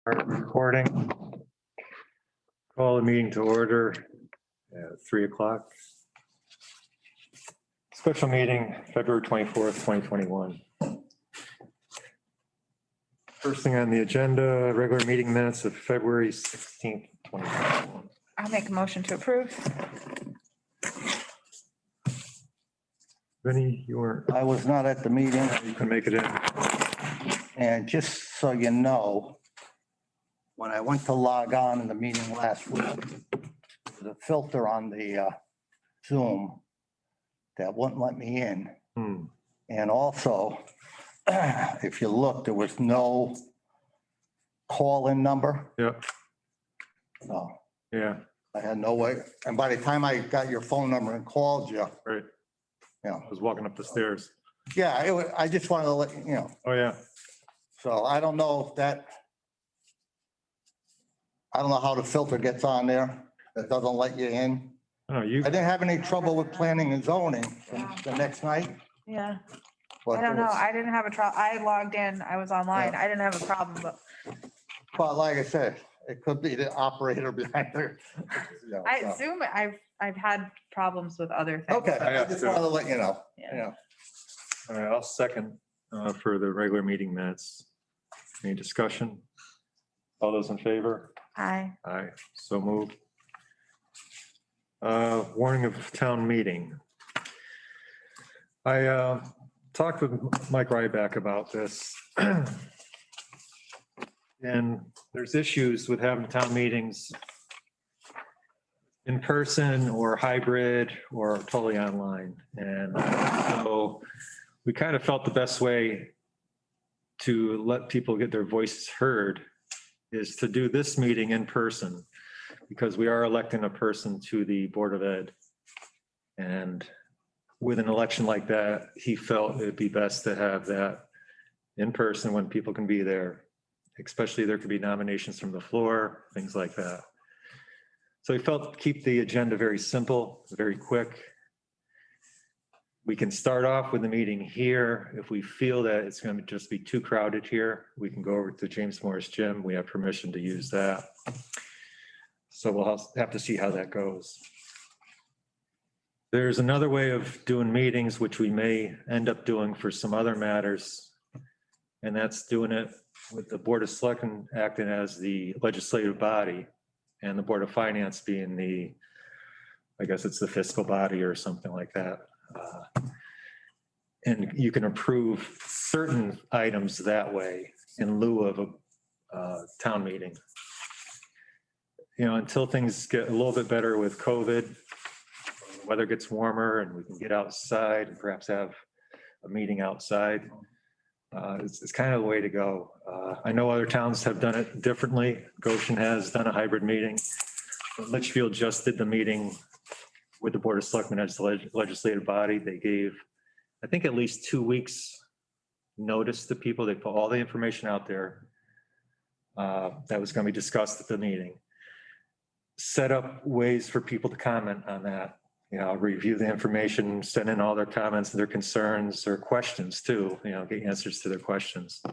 Start recording. Call the meeting to order at 3 o'clock. Special meeting, February 24th, 2021. First thing on the agenda, regular meeting minutes of February 16th, 2021. I'll make a motion to approve. Vinnie, you weren't, I was not at the meeting, you can make it in. and just so you know, when I went to log on in the meeting last week, the filter on the Zoom that wouldn't let me in. And also, if you look, there was no call-in number. Yep, So yeah, I had no way. And by the time I got your phone number and called you, right. you know, I was walking up the stairs. yeah, I just wanted to let you know. Oh, yeah. So I don't know if that, I don't know how the filter gets on there. That doesn't let you in. Oh, you, I didn't have any trouble with planning and zoning the next night. Yeah, But I don't know. there was- I didn't have a trouble. I logged in. I was online. I didn't have a problem, but But like I said, it could be the operator behind there. You know, I so. Zoom, I've had problems with other things. Okay, I I have just to. wanted to let you know. Yeah. Yeah. all right, I'll second for the regular meeting minutes. Any discussion? All those in favor? Aye. Aye, so moved. Warning of town meeting. I talked with Mike Ryback about this. And there's issues with having town meetings in person or hybrid or totally online. And so we kind of felt the best way to let people get their voices heard is to do this meeting in person, because we are electing a person to the Board of Ed. And with an election like that, he felt it'd be best to have that in person when people can be there, especially there could be nominations from the floor, things like that. So he felt keep the agenda very simple, very quick. We can start off with the meeting here. If we feel that it's going to just be too crowded here, we can go over to James Morris Gym. We have permission to use that. So we'll have to see how that goes. There's another way of doing meetings, which we may end up doing for some other matters. And that's doing it with the Board of Selectmen acting as the legislative body and the Board of Finance being the, I guess it's the fiscal body or something like that. And you can approve certain items that way in lieu of a town meeting. You know, until things get a little bit better with COVID, weather gets warmer and we can get outside and perhaps have a meeting outside. It's kind of the way to go. I know other towns have done it differently. Goshen has done a hybrid meeting. Litchfield just did the meeting with the Board of Selectmen as the legislative body. They gave, I think, at least 2 weeks notice to people. They put all the information out there that was going to be discussed at the meeting. Set up ways for people to comment on that, you know, review the information, send in all their comments, their concerns, or questions too, you know, get answers to their questions.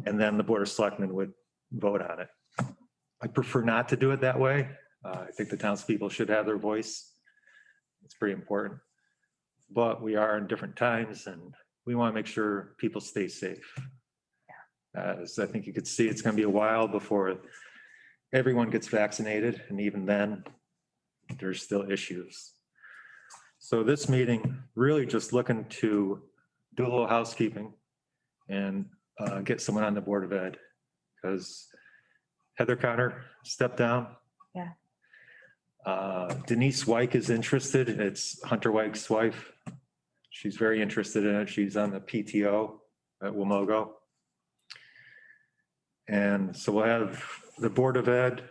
And then the Board of Selectmen would vote on it. I prefer not to do it that way. I think the townspeople should have their voice. It's pretty important. But we are in different times and we want to make sure people stay safe. As I think you could see, it's going to be a while before everyone gets vaccinated. And even then, there's still issues. So this meeting, really just looking to do a little housekeeping and get someone on the Board of Ed, because Heather Connor stepped down. Yeah. Denise Wyke is interested. It's Hunter Wyke's wife. She's very interested in it. She's on the PTO at Wamogo. And so we'll have the Board of Ed.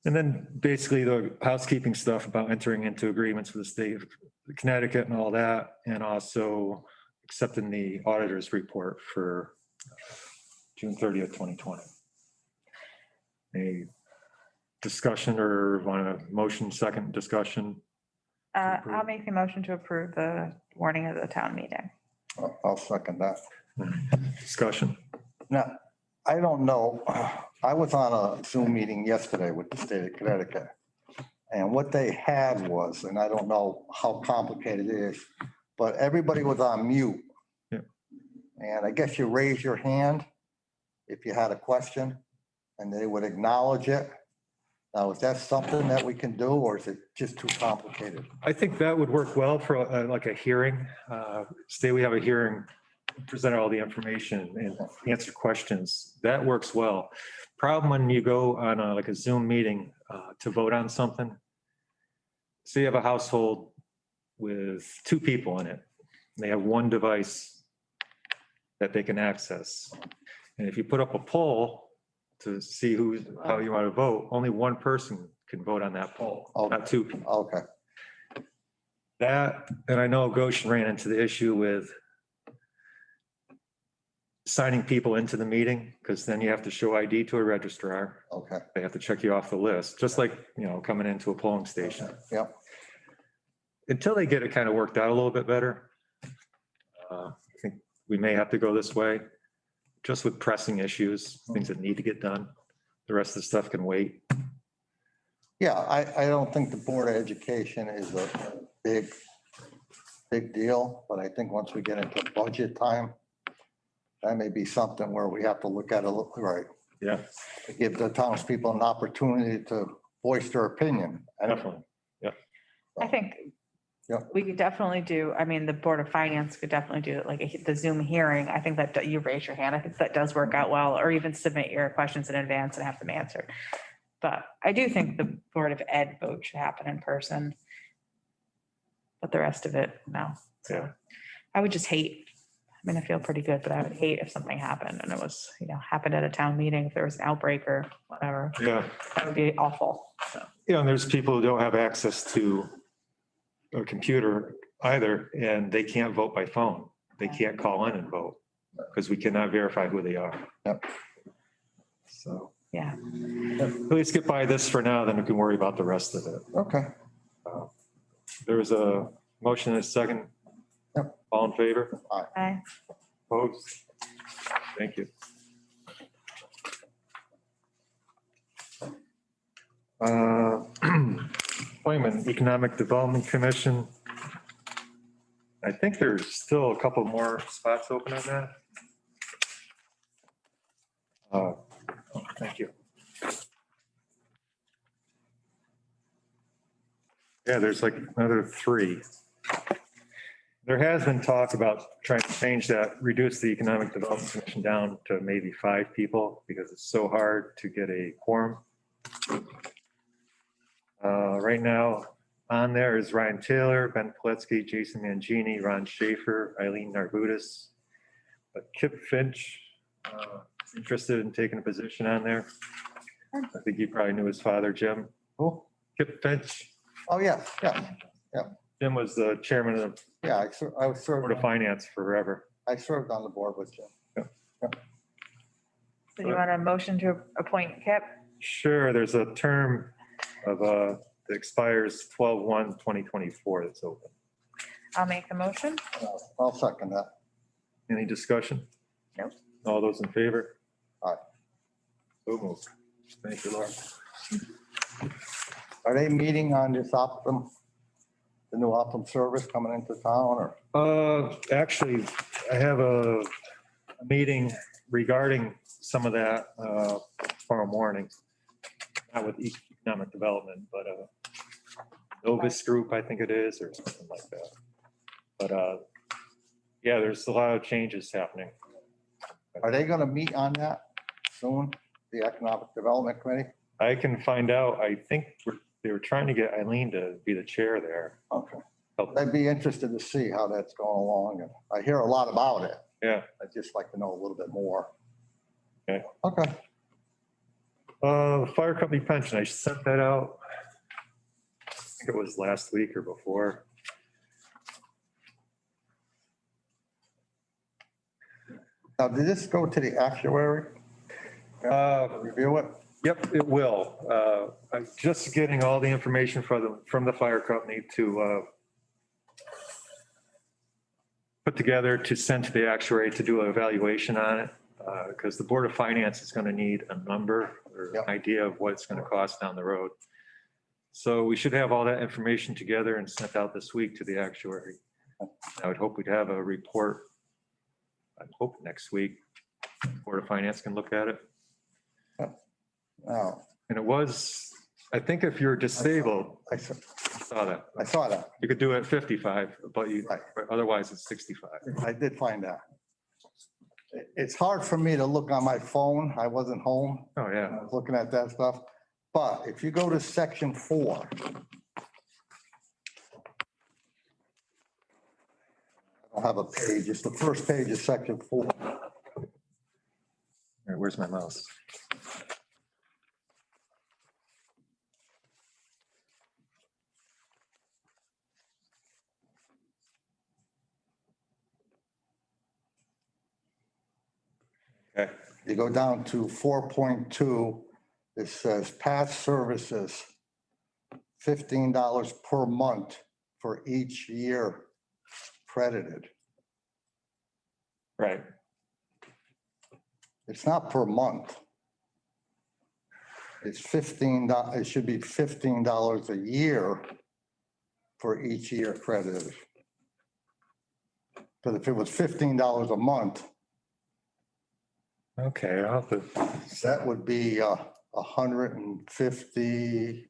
And then basically the housekeeping stuff about entering into agreements with the state of Connecticut and all that, and also accepting the auditor's report for June 30th, 2020. A discussion or want a motion, second discussion? I'll make the motion to approve the warning of the town meeting. I'll second that. Discussion. Now, I don't know. I was on a Zoom meeting yesterday with the state of Connecticut. And what they had was, and I don't know how complicated it is, but everybody was on mute. Yeah. And I guess you raise your hand if you had a question and they would acknowledge it. Now, is that something that we can do or is it just too complicated? I think that would work well for like a hearing. Say we have a hearing, present all the information and answer questions. That works well. Problem when you go on like a Zoom meeting to vote on something. Say you have a household with 2 people in it. They have one device that they can access. And if you put up a poll to see how you want to vote, only one person can vote on that poll, not 2 people. Okay. That, and I know Goshen ran into the issue with signing people into the meeting, because then you have to show ID to a registrar. Okay. They have to check you off the list, just like, coming into a polling station. Yep. Until they get it kind of worked out a little bit better, I think we may have to go this way, just with pressing issues, things that need to get done. The rest of the stuff can wait. Yeah, I don't think the Board of Education is a big deal, but I think once we get into budget time, that may be something where we have to look at it, right? Yeah, To give the townspeople an opportunity to voice their opinion. definitely. I think Yeah. we could definitely do, I mean, the Board of Finance could definitely do it, like the Zoom hearing. I think that you raise your hand. I think that does work out well, or even submit your questions in advance and have them answered. But I do think the Board of Ed vote should happen in person. But the rest of it, no. So Yeah. I would just hate, I mean, I feel pretty good, but I would hate if something happened and it was, happened at a town meeting, if there was an outbreak or whatever. Yeah. That would be awful. So, And there's people who don't have access to a computer either, and they can't vote by phone. They can't call in and vote because we cannot verify who they are. Yep. So yeah. at least get by this for now, then we can worry about the rest of it. Okay. There was a motion and a second. Yep. All in favor? Aye. Opposed? Thank you. Appointment, Economic Development Commission. I think there's still a couple more spots open on that. Thank you. Yeah, there's like another 3. There has been talk about trying to change that, reduce the Economic Development Commission down to maybe 5 people because it's so hard to get a quorum. Right now on there is Ryan Taylor, Ben Poletsky, Jason Mangini, Ron Schaefer, Eileen Narbutis, but Kip Finch is interested in taking a position on there. I think you probably knew his father, Jim. Who? Kip Finch. Oh, yeah, yeah, Jim was the chairman of yeah. I was Board of served, Finance forever. I served on the board with Jim. So you want a motion to appoint Kip? Sure, there's a term of, that expires 12/1/2024 that's open. I'll make the motion. I'll second that. Any discussion? Nope. All those in favor? Aye. So moved. Thank you, Laura. Are they meeting on this Optum, the new Optum service coming into town or? Actually, I have a meeting regarding some of that tomorrow morning. Not with economic development, but Novus Group, I think it is, or something like that. But yeah, there's a lot of changes happening. Are they going to meet on that soon, the Economic Development Committee? I can find out. I think they were trying to get Eileen to be the chair there. Okay. Help. I'd be interested to see how that's going along. And I hear a lot about it. Yeah. I'd just like to know a little bit more. Okay. Okay. Fire company pension, I sent that out. I think it was last week or before. Now, did this go to the actuary? Review it? Yep, it will. I'm just getting all the information from the fire company to put together to send to the actuary to do an evaluation on it. Because the Board of Finance is going to need a number or Yep. idea of what it's going to cost down the road. So we should have all that information together and sent out this week to the actuary. I would hope we'd have a report, I hope next week, Board of Finance can look at it. Oh, And it was, I think if you're disabled, I saw, I saw that. I saw that. You could do it at 55, but Right. but otherwise it's 65. I did find that. It's hard for me to look on my phone. I wasn't home. Oh, yeah. I was looking at that stuff. But if you go to section 4. I don't have a page. It's the first page of section 4. All right, where's my mouse? Okay, You go down to 4.2, it says past services, $15 per month for each year credited. right. It's not per month. It's $15, it should be $15 a year for each year credited. Because if it was $15 a month, Okay, I'll have to, that would be 150,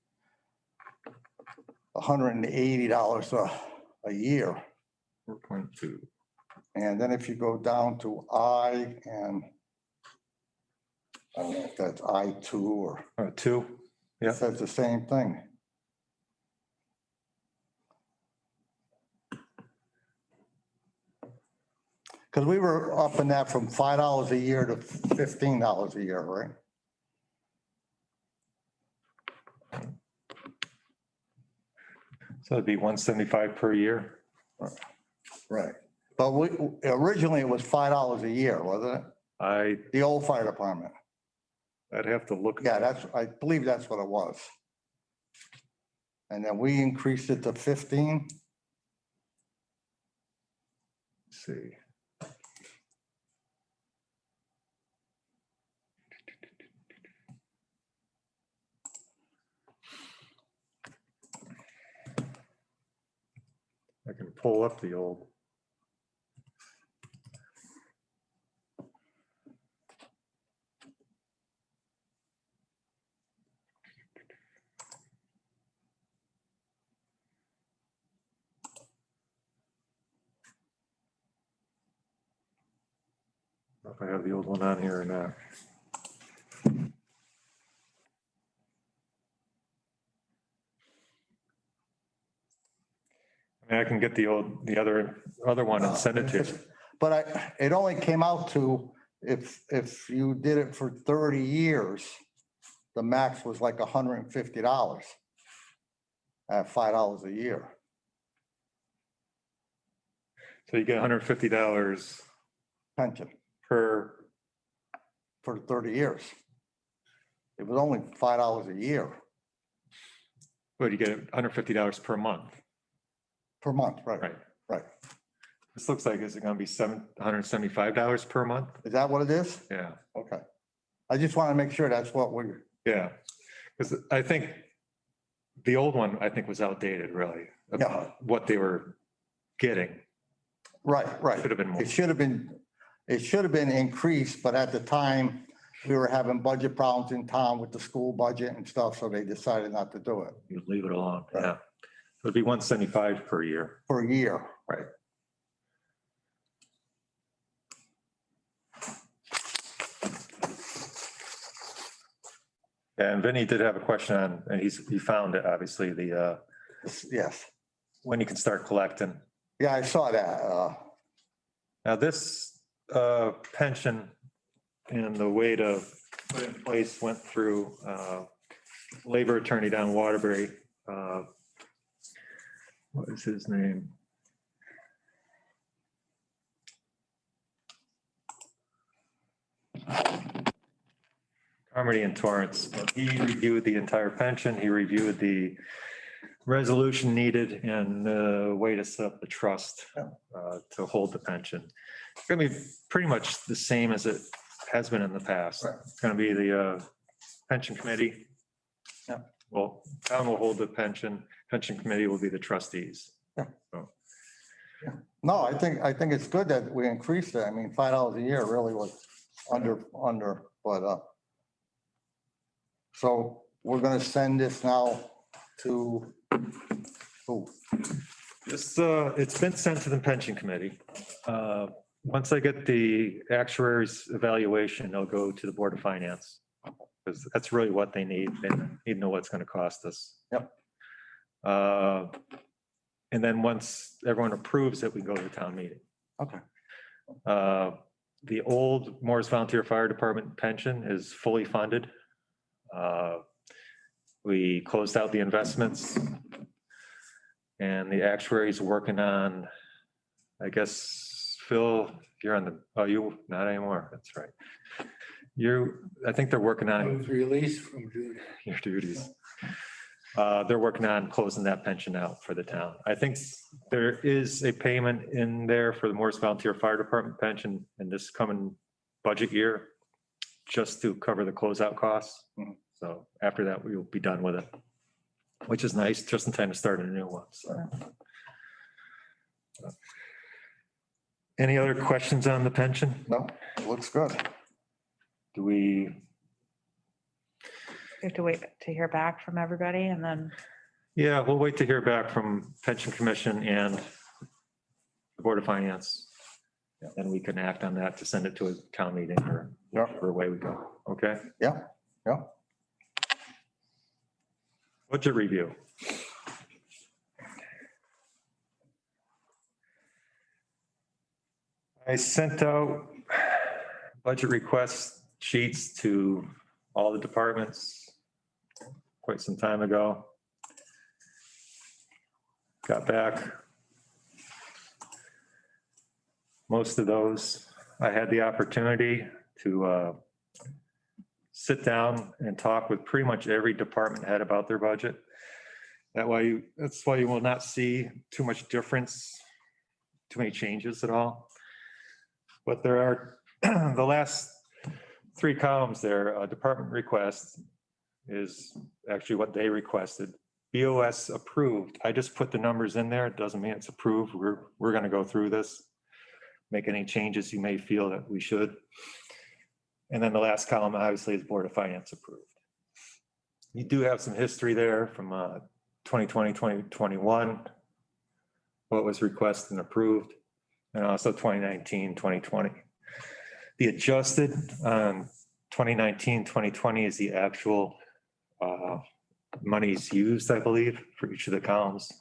$180 a year. 4.2. And then if you go down to I and I don't know if that's I2 or Oh, 2. Yeah. it says the same thing. Because we were up in that from $5 a year to $15 a year, right? So it'd be 175 per year. Right. But we, originally it was $5 a year, wasn't it? The old fire department. I'd have to look. Yeah, that's, I believe that's what it was. And then we increased it to 15. Let's see. I can pull up the old. I don't know if I have the old one on here or not. I mean, I can get the other one and send it to you. But it only came out to, if you did it for 30 years, the max was like $150 at $5 a year. So you get $150 Pension per, for 30 years. It was only $5 a year but you get $150 per month. per month, right? Right. Right. This looks like, is it gonna be $775 per month? Is that what it is? Yeah, Okay. I just want to make sure that's what we, yeah. Because I think the old one, I think, was outdated, really. About what they were getting. right, right. Should have been more. It should have been increased, but at the time, we were having budget problems in town with the school budget and stuff, so they decided not to do it You leave it alone, Right. yeah. It'd be 175 per year. for a year. Right. And Vinny did have a question on, and he found it, obviously, the, Yes. when you can start collecting. Yeah, I saw that. Now, this pension and the way to put it in place went through labor attorney down Waterbury. What is his name? Carmody and Torrance. He reviewed the entire pension. He reviewed the resolution needed and the way to set up the trust to hold the pension. It's gonna be pretty much the same as it has been in the past. Right. It's going to be the pension committee. Yeah. Well, town will hold the pension committee will be the trustees. Yeah. So, No, I think it's good that we increased it. I mean, $5 a year really was under, but, so we're gonna send this now to, who? it's been sent to the pension committee. Once I get the actuary's evaluation, they'll go to the Board of Finance. Because that's really what they need. They need to know what's going to cost us. Yep. And then once everyone approves it, we go to the town meeting. Okay. The old Morris Volunteer Fire Department pension is fully funded. We closed out the investments. And the actuary's working on, I guess, Phil, you're on the, oh, you, not anymore, that's right. I think they're working I on was released from duty. your duties. They're working on closing that pension out for the town. I think there is a payment in there for the Morris Volunteer Fire Department pension in this coming budget year, just to cover the closeout costs. Mhm. So after that, we will be done with it, which is nice, just in time to start a new one. So. Any other questions on the pension? No, it looks good. Do we, We have to wait to hear back from everybody and then, yeah, we'll wait to hear back from Pension Commission and the Board of Finance. And we can act on that to send it to a town meeting or Yeah. whatever way we go. Okay? Yeah, yeah. Budget review. I sent out budget request sheets to all the departments quite some time ago. Got back most of those. I had the opportunity to sit down and talk with pretty much every department head about their budget. That's why you will not see too much difference, too many changes at all. But there are the last three columns there, department request is actually what they requested. BOS approved. I just put the numbers in there. It doesn't mean it's approved. We're going to go through this, make any changes you may feel that we should. And then the last column obviously is Board of Finance approved. You do have some history there from 2020, 2021, what was requested and approved, and also 2019, 2020. The adjusted 2019, 2020 is the actual monies used, I believe, for each of the columns.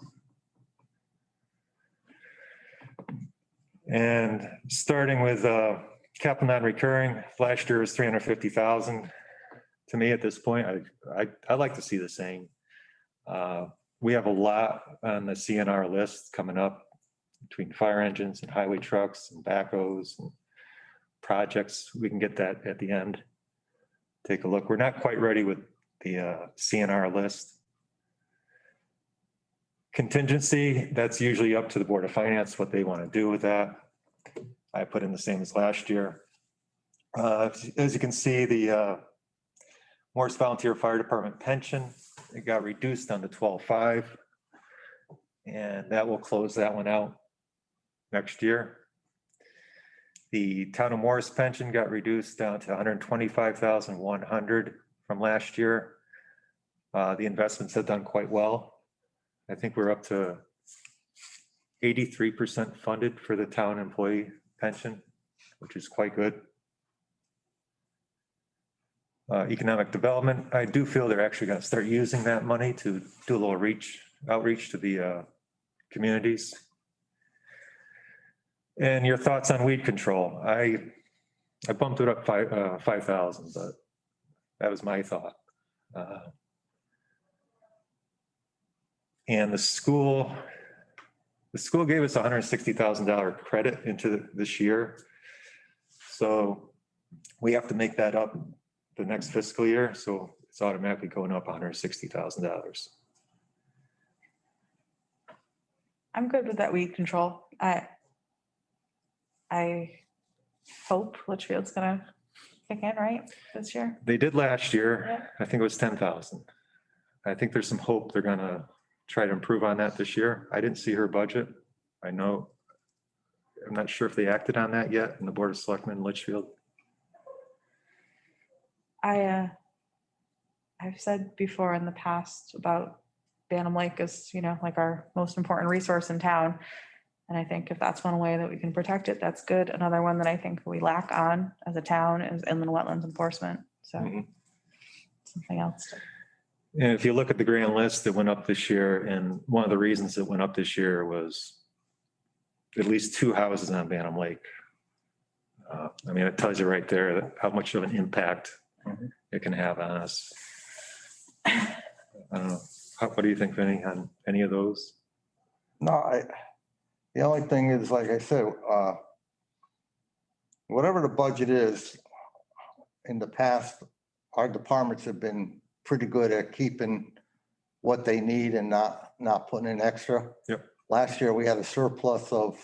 And starting with capital non-recurring, last year was 350,000. To me at this point, I'd like to see the same. We have a lot on the CNR list coming up between fire engines and highway trucks and backhoes and projects. We can get that at the end. Take a look. We're not quite ready with the CNR list. Contingency, that's usually up to the Board of Finance, what they want to do with that. I put in the same as last year. As you can see, the Morris Volunteer Fire Department pension, it got reduced down to 12.5. And that will close that one out next year. The town of Morris pension got reduced down to 125,100 from last year. The investments have done quite well. I think we're up to 83% funded for the town employee pension, which is quite good. Economic development, I do feel they're actually going to start using that money to do a little outreach to the communities. And your thoughts on weed control? I bumped it up 5,000, but that was my thought. And the school gave us $160,000 credit into this year. So we have to make that up the next fiscal year. So it's automatically going up $160,000. I'm good with that weed control. I hope Litchfield's gonna kick in, right, this year? They did last Yeah. year. I think it was 10,000. I think there's some hope they're gonna try to improve on that this year. I didn't see her budget. I know, I'm not sure if they acted on that yet in the Board of Selectmen in Litchfield. I've said before in the past about Bantam Lake is, like our most important resource in town. And I think if that's one way that we can protect it, that's good. Another one that I think we lack on as a town is inland wetlands enforcement. So Mhm. something else. And if you look at the grand list that went up this year, and one of the reasons it went up this year was at least 2 houses on Bantam Lake. I mean, it tells you right there that how much of an impact it can have on us. I don't know. What do you think, Vinny, on any of those? No, the only thing is, like I said, whatever the budget is, in the past, our departments have been pretty good at keeping what they need and not putting in extra. Yep. Last year, we had a surplus of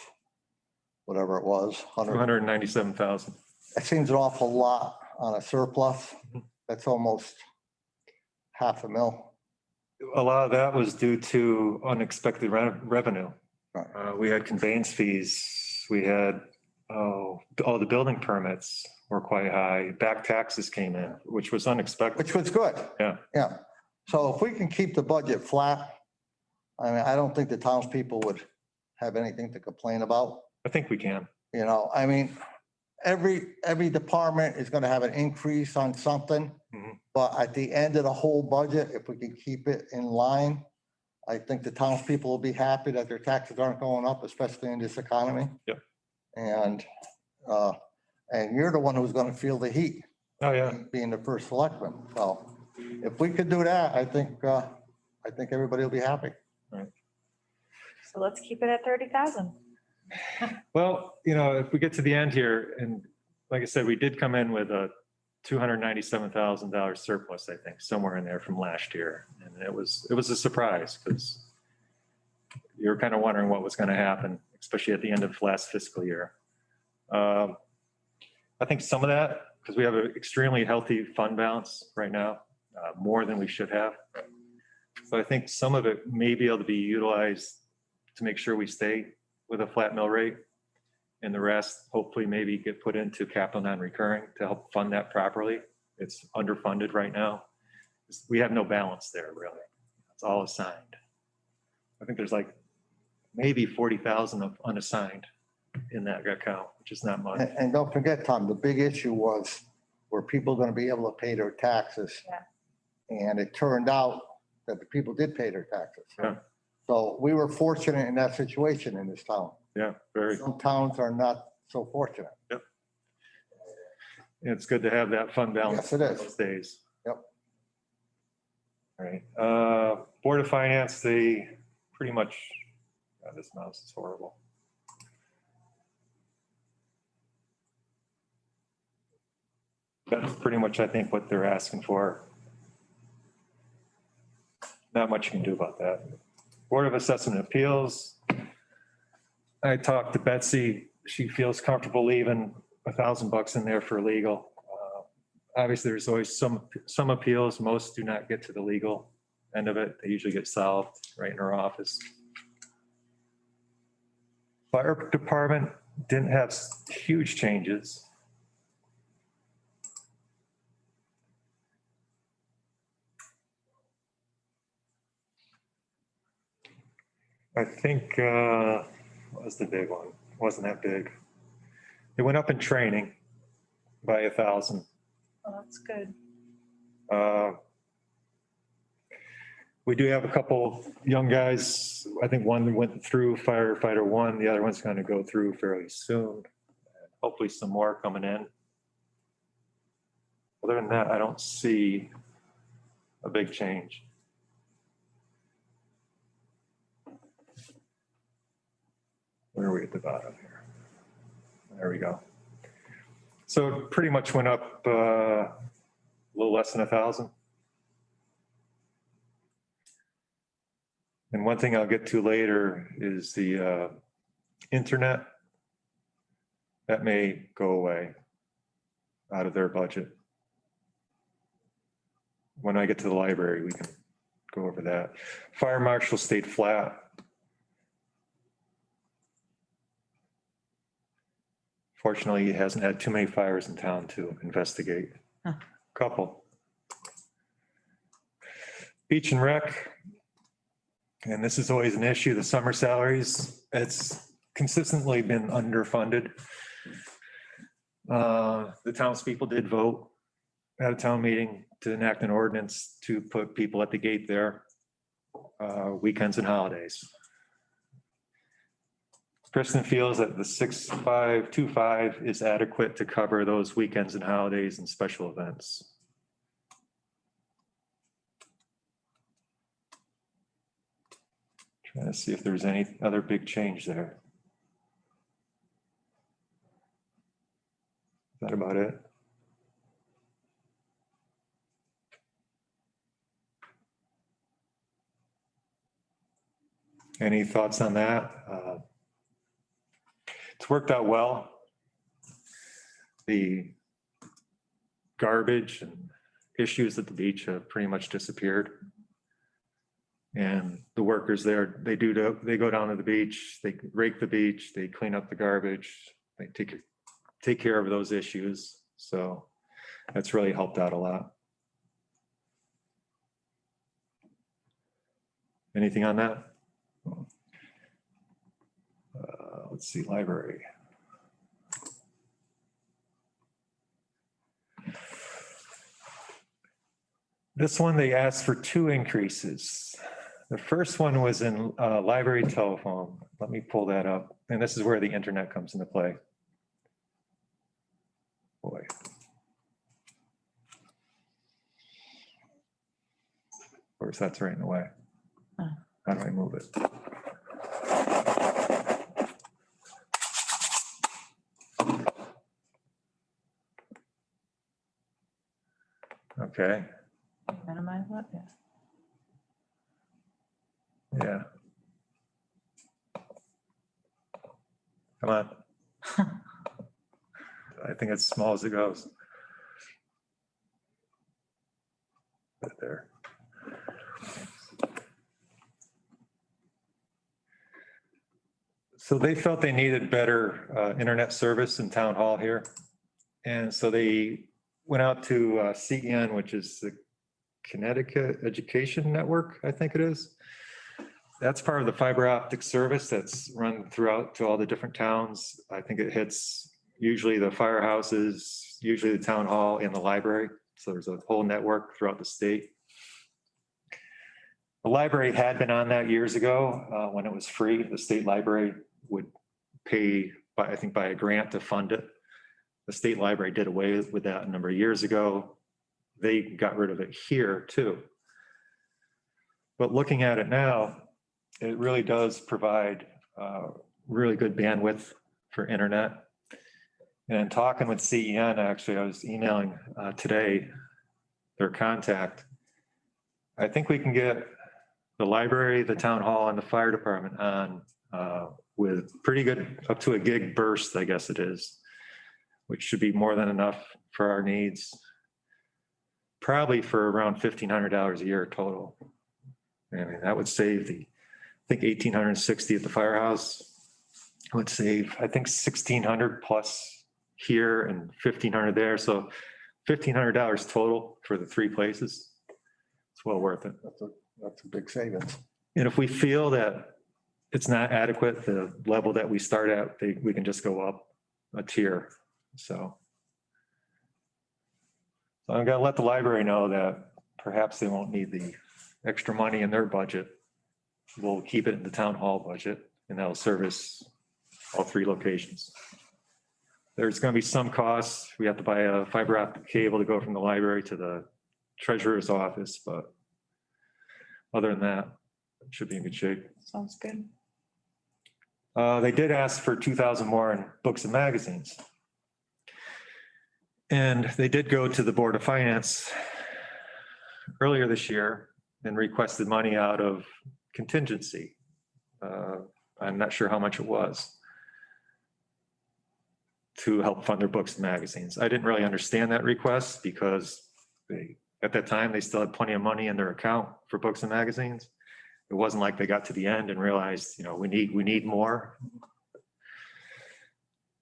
whatever it was, 100. 297,000. That seems an awful lot on a surplus. That's almost $500,000. A lot of that was due to unexpected revenue. Right. We had conveyance fees. We had, all the building permits were quite high. Back taxes came in, which was unexpected. Which was good. Yeah. Yeah. So if we can keep the budget flat, I mean, I don't think the townspeople would have anything to complain about. I think we can. I mean, every department is going to have an increase on something. Mhm. But at the end of the whole budget, if we can keep it in line, I think the townspeople will be happy that their taxes aren't going up, especially in this economy. Yep. And you're the one who's going to feel the heat, Oh, yeah. being the first selectman. So if we could do that, I think everybody will be happy. So let's keep it at 30,000. Well, if we get to the end here, and like I said, we did come in with a $297,000 surplus, I think, somewhere in there from last year. And it was a surprise because you were kind of wondering what was going to happen, especially at the end of last fiscal year. I think some of that, because we have an extremely healthy fund balance right now, more than we should have. So I think some of it may be able to be utilized to make sure we stay with a flat mill rate. And the rest, hopefully, maybe get put into capital non-recurring to help fund that properly. It's underfunded right now. We have no balance there, really. It's all assigned. I think there's like maybe 40,000 of unassigned in that account, which is not much. And don't forget, Tom, the big issue was, were people going to be able to pay their taxes? Yeah. And it turned out that the people did pay their taxes. Yeah. So we were fortunate in that situation in this town. Yeah, very. Some towns are not so fortunate. It's good to have that fund balance. Yes, it is. Those days. Yep. All right. Board of Finance, they pretty much, this mouse is horrible. That's pretty much, I think, what they're asking for. Not much you can do about that. Board of Assessment Appeals. I talked to Betsy. She feels comfortable leaving $1,000 in there for legal. Obviously, there's always some appeals. Most do not get to the legal end of it. They usually get solved right in her office. Fire department didn't have huge changes. I think, what was the big one? Wasn't that big. It went up in training by 1,000. Oh, that's good. We do have a couple young guys. I think one went through firefighter 1. The other one's going to go through fairly soon. Hopefully some more coming in. Other than that, I don't see a big change. Where are we at the bottom here? There we go. So it pretty much went up a little less than 1,000. And one thing I'll get to later is the internet. That may go away. out of their budget. When I get to the library, we can go over that. Fire marshal stayed flat. Fortunately, he hasn't had too many fires in town to investigate. Huh. Couple. Beach and rec. And this is always an issue, the summer salaries. It's consistently been underfunded. The townspeople did vote at a town meeting to enact an ordinance to put people at the gate there, weekends and holidays. Kristen feels that the 6525 is adequate to cover those weekends and holidays and special events. Trying to see if there's any other big change there. Is that about it? Any thoughts on that? It's worked out well. The garbage and issues at the beach have pretty much disappeared. And the workers there, they go down to the beach, they rake the beach, they clean up the garbage, they take care of those issues. So that's really helped out a lot. Anything on that? Let's see, library. This one, they asked for 2 increases. The first one was in library telephone. Let me pull that up. And this is where the internet comes into play. Boy. Of course, that's right in the way. How do I move it? Okay. Minimize that, yeah. Yeah. Come on. I think it's small as it goes. Right there. So they felt they needed better internet service in town hall here. And so they went out to CEN, which is the Connecticut Education Network, I think it is. That's part of the fiber optic service that's run throughout to all the different towns. I think it hits usually the firehouses, usually the town hall and the library. So there's a whole network throughout the state. The library had been on that years ago when it was free. The state library would pay, I think, by a grant to fund it. The state library did away with that a number of years ago. They got rid of it here too. But looking at it now, it really does provide really good bandwidth for internet. And talking with CEN, actually, I was emailing today their contact. I think we can get the library, the town hall, and the fire department on with pretty good, up to a gig burst, I guess it is, which should be more than enough for our needs. Probably for around $1,500 a year total. I mean, that would save the, I think, $1,860 at the firehouse. It would save, I think, $1,600 plus here and $1,500 there. So $1,500 total for the 3 places. It's well worth it. That's a big savings. And if we feel that it's not adequate, the level that we start at, we can just go up a tier. So I'm gonna let the library know that perhaps they won't need the extra money in their budget. We'll keep it in the town hall budget and that'll service all 3 locations. There's gonna be some costs. We have to buy a fiber optic cable to go from the library to the treasurer's office, but other than that, it should be in good shape. Sounds good. They did ask for 2,000 more in books and magazines. And they did go to the Board of Finance earlier this year and requested money out of contingency. I'm not sure how much it was. to help fund their books and magazines. I didn't really understand that request because at that time, they still had plenty of money in their account for books and magazines. It wasn't like they got to the end and realized, we need more.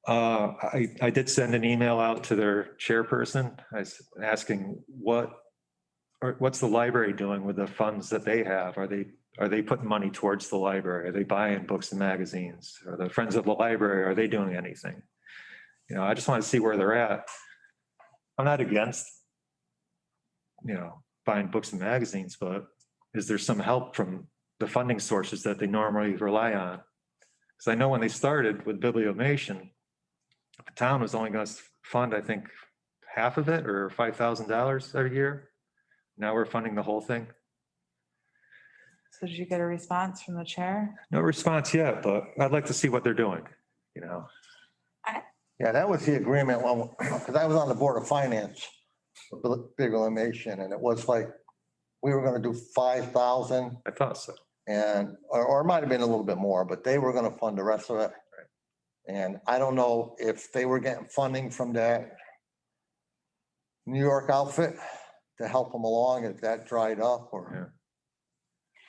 I did send an email out to their chairperson. I was asking what's the library doing with the funds that they have? Are they putting money towards the library? Are they buying books and magazines? Are the Friends of the Library, are they doing anything? I just want to see where they're at. I'm not against, buying books and magazines, but is there some help from the funding sources that they normally rely on? Because I know when they started with Bibliomation, the town was only going to fund, I think, half of it or $5,000 every year. Now we're funding the whole thing. So did you get a response from the chair? No response yet, but I'd like to see what they're doing, Yeah, that was the agreement, because I was on the Board of Finance, Bibliomation, and it was like, we were gonna do 5,000 I thought so. or it might have been a little bit more, but they were gonna fund the rest of it. And I don't know if they were getting funding from that New York outfit to help them along, if that dried up or. Yeah.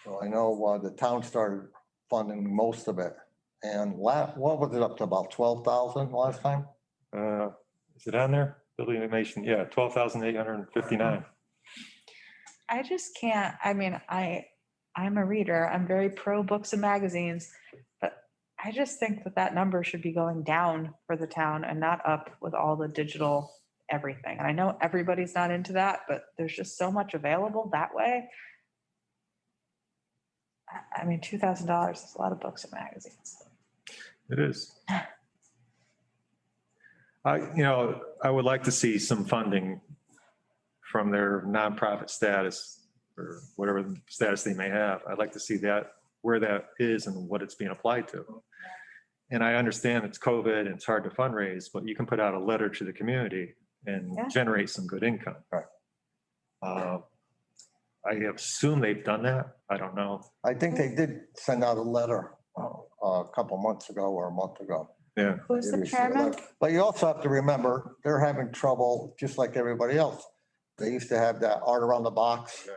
So I know the town started funding most of it. And what was it up to, about 12,000 last time? Is it on there? Bibliomation, yeah, 12,859. I just can't, I'm a reader. I'm very pro books and magazines, but I just think that number should be going down for the town and not up with all the digital everything. And I know everybody's not into that, but there's just so much available that way. $2,000 is a lot of books and magazines. It is. I would like to see some funding from their nonprofit status or whatever status they may have. I'd like to see that, where that is and what it's being applied to. And I understand it's COVID and it's hard to fundraise, but you can put out a letter to the community and generate some good income. Right. I assume they've done that. I don't know. I think they did send out a letter a couple months ago or a month ago. Yeah. Who's the chairman? But you also have to remember, they're having trouble just like everybody else. They used to have that art around the box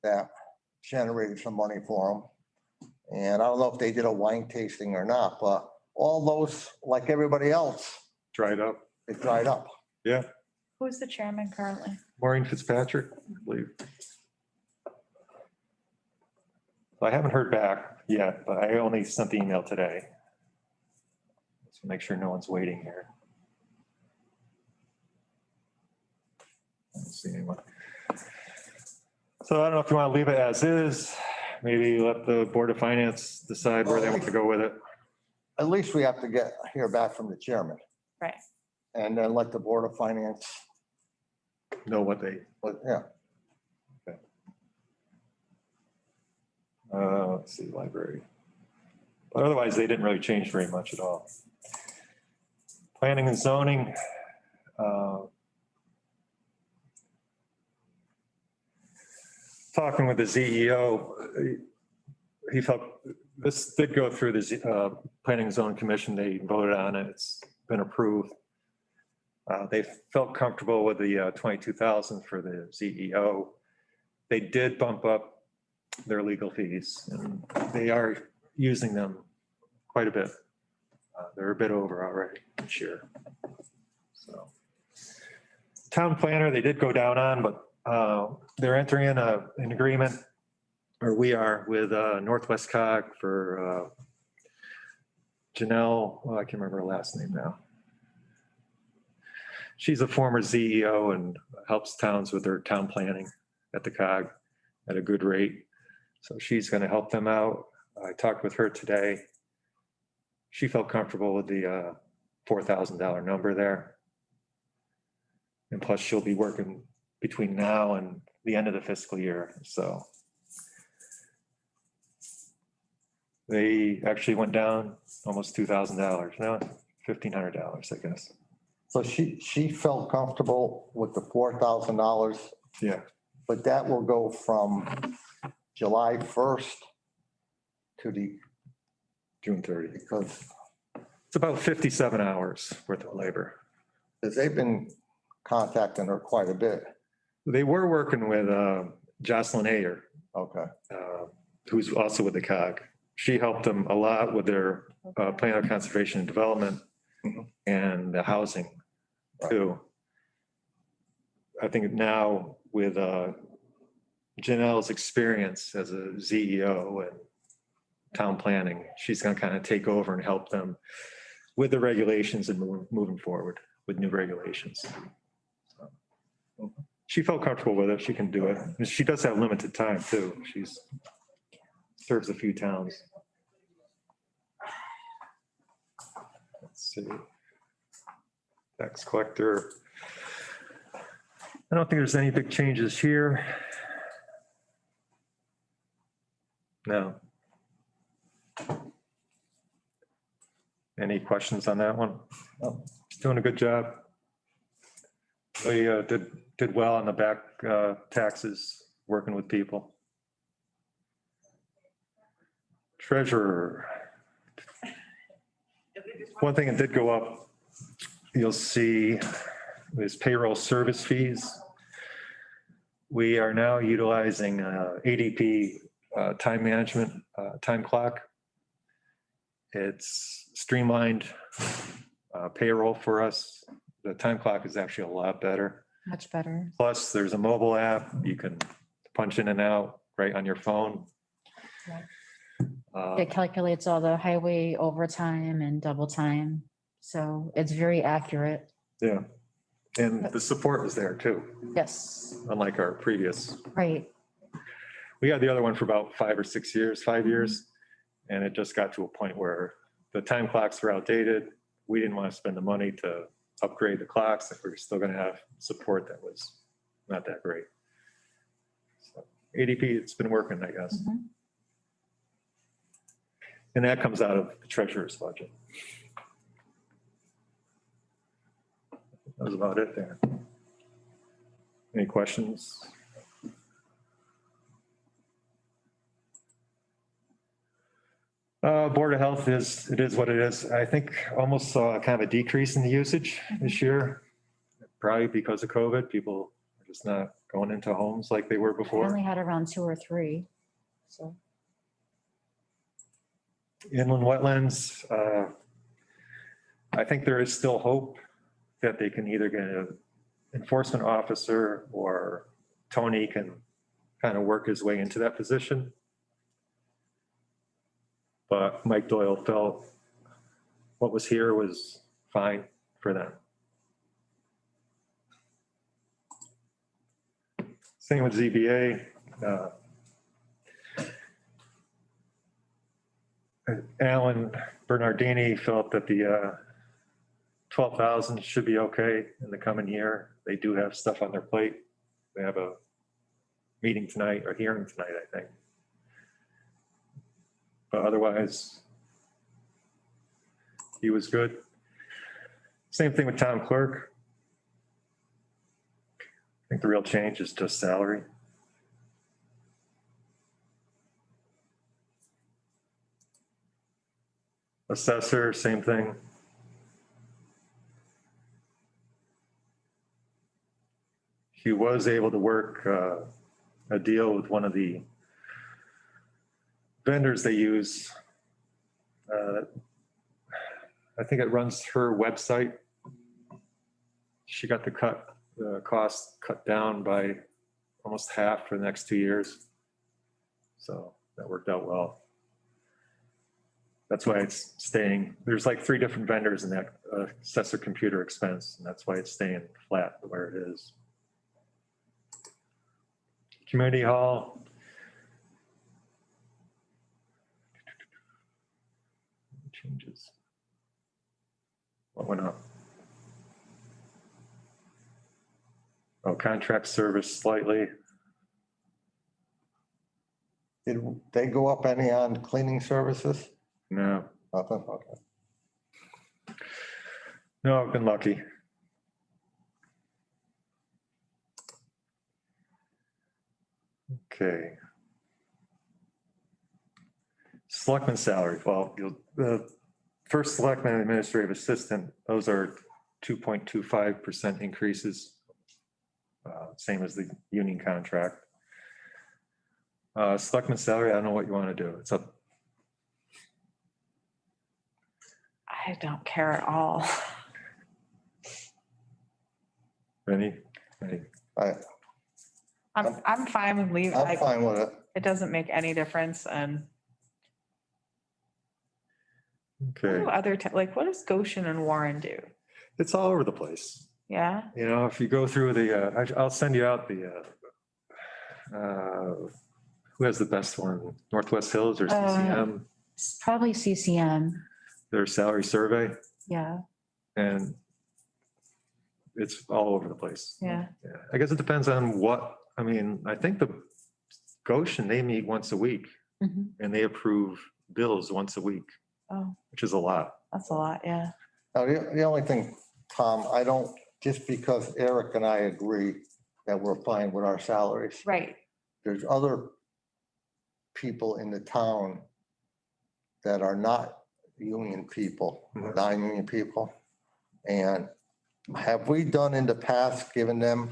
that generated some money for them. And I don't know if they did a wine tasting or not, but all those, like everybody else, Dried up. it dried up. Yeah. Who's the chairman currently? Maureen Fitzpatrick, I believe. I haven't heard back yet, but I only sent the email today. Let's make sure no one's waiting here. I don't see anyone. So I don't know if you want to leave it as is, maybe let the Board of Finance decide where they want to go with it. At least we have to hear back from the chairman. Right. And then let the Board of Finance, Know what they, yeah. let's see, library. But otherwise, they didn't really change very much at all. Planning and zoning. Talking with the CEO, he felt this did go through the Planning and Zoning Commission. They voted on it. It's been approved. They felt comfortable with the 22,000 for the CEO. They did bump up their legal fees, and they are using them quite a bit. They're a bit over already this year. So, town planner, they did go down on, but they're entering in an agreement, or we are, with Northwest Cog for Janelle. Well, I can't remember her last name now. She's a former CEO and helps towns with their town planning at the Cog at a good rate. So she's going to help them out. I talked with her today. She felt comfortable with the $4,000 number there. And plus she'll be working between now and the end of the fiscal year. So they actually went down almost $2,000, now $1,500, I guess. So she felt comfortable with the $4,000, Yeah, but that will go from July 1st to the, June 30th. because It's about 57 hours worth of labor. Because they've been contacting her quite a bit. They were working with Jocelyn Ayer, Okay. who's also with the COG. She helped them a lot with their plan of conservation and development and the housing too. I think now with Janelle's experience as a CEO and town planning, she's going to kind of take over and help them with the regulations and moving forward with new regulations. So, she felt comfortable with it. She can do it. And she does have limited time too. She's serves a few towns. Let's see. Tax collector. I don't think there's any big changes here. No. Any questions on that one? No. She's doing a good job. We did well on the back taxes, working with people. Treasurer. One thing that did go up, you'll see, is payroll service fees. We are now utilizing ADP time management, time clock. It's streamlined payroll for us. The time clock is actually a lot better. Much better. Plus, there's a mobile app. You can punch in and out right on your phone. It calculates all the highway overtime and double time. So it's very accurate. Yeah. And the support was there too, Yes, unlike our previous. right. We had the other one for about 5 or 6 years, 5 years. And it just got to a point where the time clocks were outdated. We didn't want to spend the money to upgrade the clocks if we were still going to have support that was not that great. So ADP, it's been working, I guess. Mhm. And that comes out of the treasurer's budget. That was about it there. Any questions? Board of Health it is what it is. I think almost saw kind of a decrease in the usage this year. Probably because of COVID, people are just not going into homes like they were I before. only had around 2 or 3. So Inland wetlands, I think there is still hope that they can either get an enforcement officer or Tony can kind of work his way into that position. But Mike Doyle felt what was here was fine for them. Same with ZBA. Alan Bernardini felt that the 12,000 should be okay in the coming year. They do have stuff on their plate. They have a meeting tonight or hearing tonight, I think. But otherwise, he was good. Same thing with town clerk. I think the real change is just salary. Assessor, same thing. He was able to work a deal with one of the vendors they use. I think it runs her website. She got the cost cut down by almost half for the next 2 years. So that worked out well. That's why it's staying, there's like 3 different vendors in that assessor computer expense, and that's why it's staying flat where it is. Community hall. Changes. What went up? Oh, contract service slightly. Did they go up any on cleaning services? No, Nothing, okay. no, I've been lucky. Okay. Selectman salary, well, First selectman and administrative assistant, those are 2.25% increases. Same as the union contract. Selectman salary, I don't know what you want to do. It's up. I don't care at all. Any? I'm fine with leaving. I'm fine with it. It doesn't make any difference. And what Okay, do other, like, what does Goshen and Warren do? it's all over the place. Yeah, You know, if you go through I'll send you out who has the best one? Northwest Hills or CCM, It's probably CCM. their salary survey, Yeah. and it's all over the place. yeah. Yeah, I guess it depends on what, I mean, I think the Goshen, they meet once a week Mhm. and they approve bills once a week, Oh, which is a lot. that's a lot. Yeah. Now, the only thing, Tom, I don't, just because Eric and I agree that we're fine with our salaries, Right. there's other people in the town that are not union people, Mhm. non-union people. And have we done in the past, given them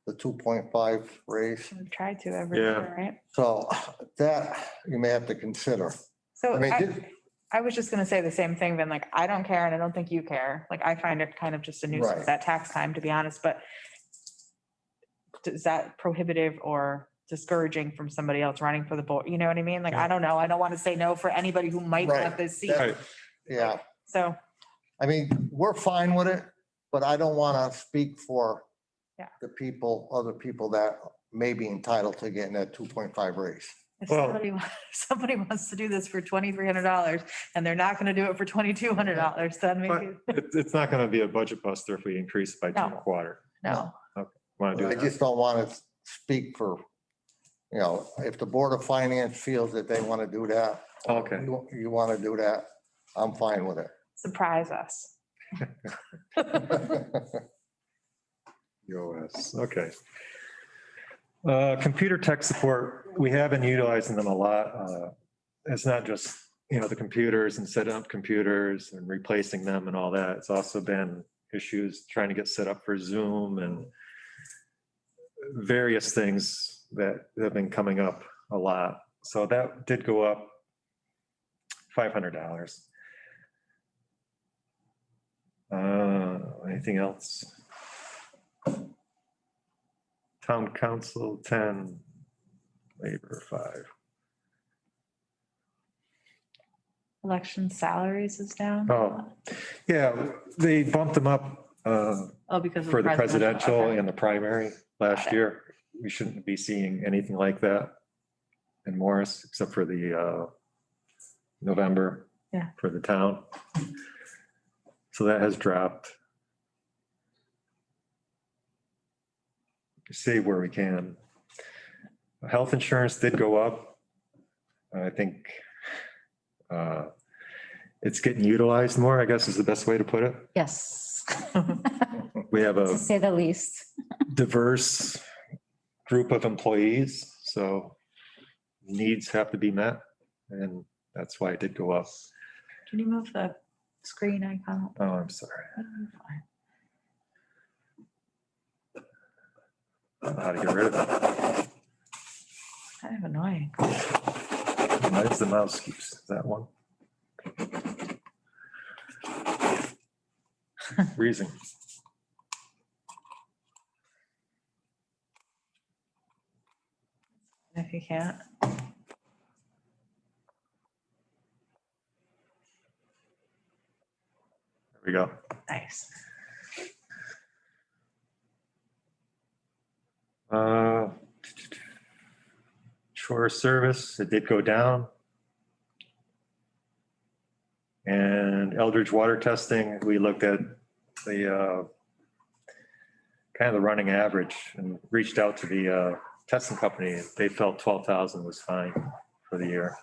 the 2.5 raise? We've tried to every Yeah. year, right? So that you may have to consider. So I mean, I was just gonna say the same thing, Ben, like, I don't care and I don't think you care. Like, I find it kind of just a nuisance Right. at tax time, to be honest, but is that prohibitive or discouraging from somebody else running for the board? You know what I mean? Like, I don't know. I don't want to say no for anybody who might Right. want this seat. That- Right. Yeah, So, I mean, we're fine with it, but I don't want to speak for Yeah. the people, other people that may be entitled to getting that 2.5 raise. if Well- somebody wants to do this for $2,300 and they're not gonna do it for $2,200, then But maybe, it's not going to be a budget buster if we increase it by two and a No. quarter. no. Want to do I that? just don't want to speak for, you know, if the Board of Finance feels that they want to do that. Okay. You want to do that, I'm fine with it. Surprise us. EOS, okay. Computer tech support, we have been utilizing them a lot. It's not just, you know, the computers and setting up computers and replacing them and all that. It's also been issues trying to get set up for Zoom and various things that have been coming up a lot. So that did go up $500. Anything else? Town council 10, labor 5. Election salaries is down. Oh, yeah, they bumped them up Oh, because of for the presidential okay. and the primary Got last it. year. We shouldn't be seeing anything like that in Morris, except for the November. Yeah. For the town. So that has dropped. Save where we can. Health insurance did go up. I think it's getting utilized more, I guess is the best way to put it. Yes. We have To a say the least. diverse group of employees, so needs have to be met, and that's why it did go up. Can you move the screen icon? Oh, I'm sorry. I don't know how to get rid of it. Kind of annoying. Why does the mouse keeps that one? Freezing. If you can't. There we go. Nice. Shore service, it did go down. And Eldridge water testing, we looked at the kind of the running average and reached out to the testing company. They felt 12,000 was fine for the year.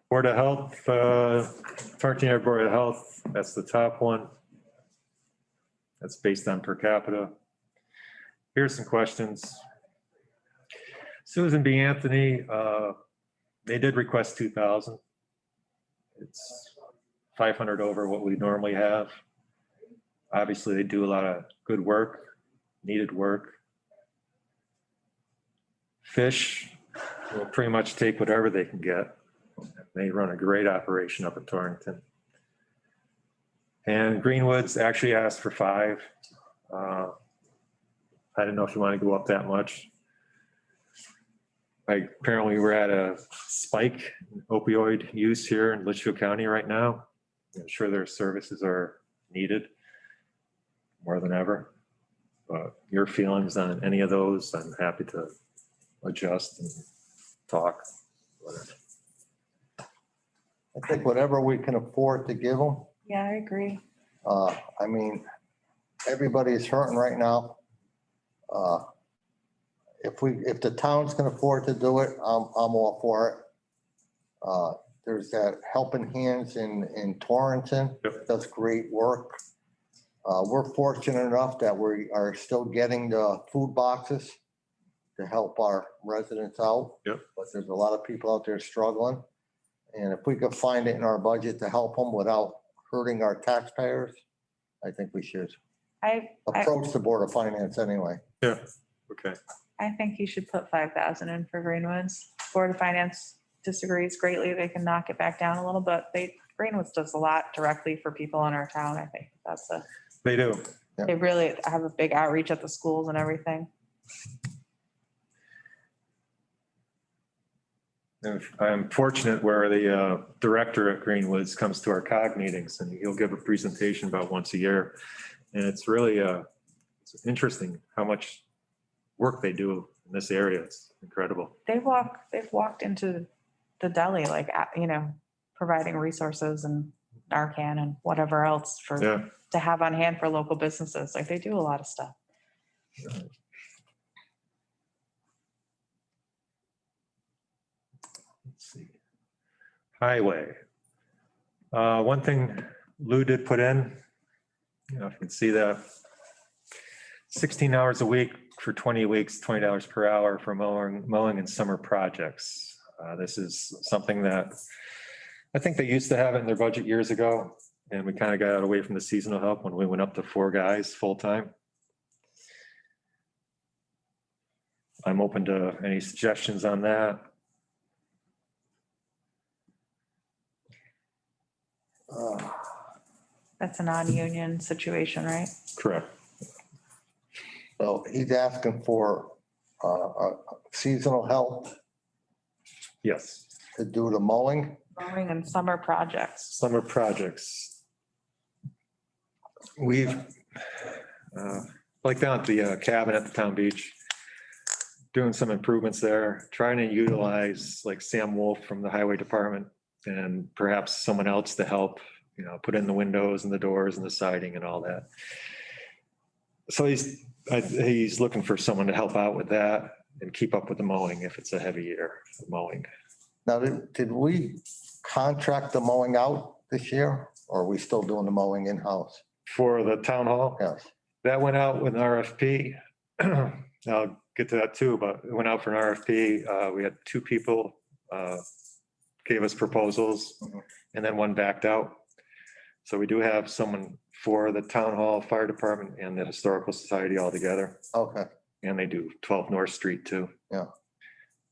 Board of Health, 13-year Board of Health, that's the top one. That's based on per capita. Here's some questions. Susan B. Anthony, They did request 2,000. It's 500 over what we normally have. Obviously, they do a lot of good work, needed work. Fish will pretty much take whatever they can get. They run a great operation up in Torrington. And Greenwood's actually asked for 5. I didn't know if you want to go up that much. Like, apparently we're at a spike in opioid use here in Litchfield County right now. I'm sure their services are needed more than ever. But your feelings on any of those, I'm happy to adjust and talk. Whatever. I think whatever we can afford to give them. Yeah, I agree. I mean, everybody's hurting right now. If the towns can afford to do it, I'm all for it. There's that Helping Hands in Torrington. Yep. Does great work. We're fortunate enough that we are still getting the food boxes to help our residents out. Yep. But there's a lot of people out there struggling. And if we could find it in our budget to help them without hurting our taxpayers, I think we should I approach the Board of Finance anyway. Yeah, okay. think you should put 5,000 in for Greenwoods. Board of Finance disagrees greatly. They can knock it back down a little, but Greenwoods does a lot directly for people in our town. I think They do. they really have a big outreach at the schools and everything. And I'm fortunate where the director at Greenwoods comes to our COG meetings and he'll give a presentation about once a year. And it's really it's interesting how much work they do in this area. It's incredible. They've walked into the deli, like, providing resources and Narcan and whatever else Yeah. to have on hand for local businesses. Like, they do a lot of stuff. Let's see. Highway. One thing Lou did put in, if you can see that, 16 hours a week for 20 weeks, $20 per hour for mowing and summer projects. This is something that I think they used to have it in their budget years ago, and we kind of got away from the seasonal help when we went up to 4 guys full-time. I'm open to any suggestions on that. That's a non-union situation, right? Correct. So he's asking for seasonal help Yes. to do the mowing. Mowing and summer projects. Summer projects. We've, like down at the cabin at the town beach, doing some improvements there, trying to utilize like Sam Wolf from the highway department and perhaps someone else to help, put in the windows and the doors and the siding and all that. So he's looking for someone to help out with that and keep up with the mowing if it's a heavy year of mowing. Now, did we contract the mowing out this year, or are we still doing the mowing in-house? For the town hall, Yes. that went out with an RFP. I'll get to that too, but it went out for an RFP. We had 2 people gave us proposals and then 1 backed out. So we do have someone for the town hall, fire department and the historical society all together. Okay. And they do 12 North Street too. Yeah.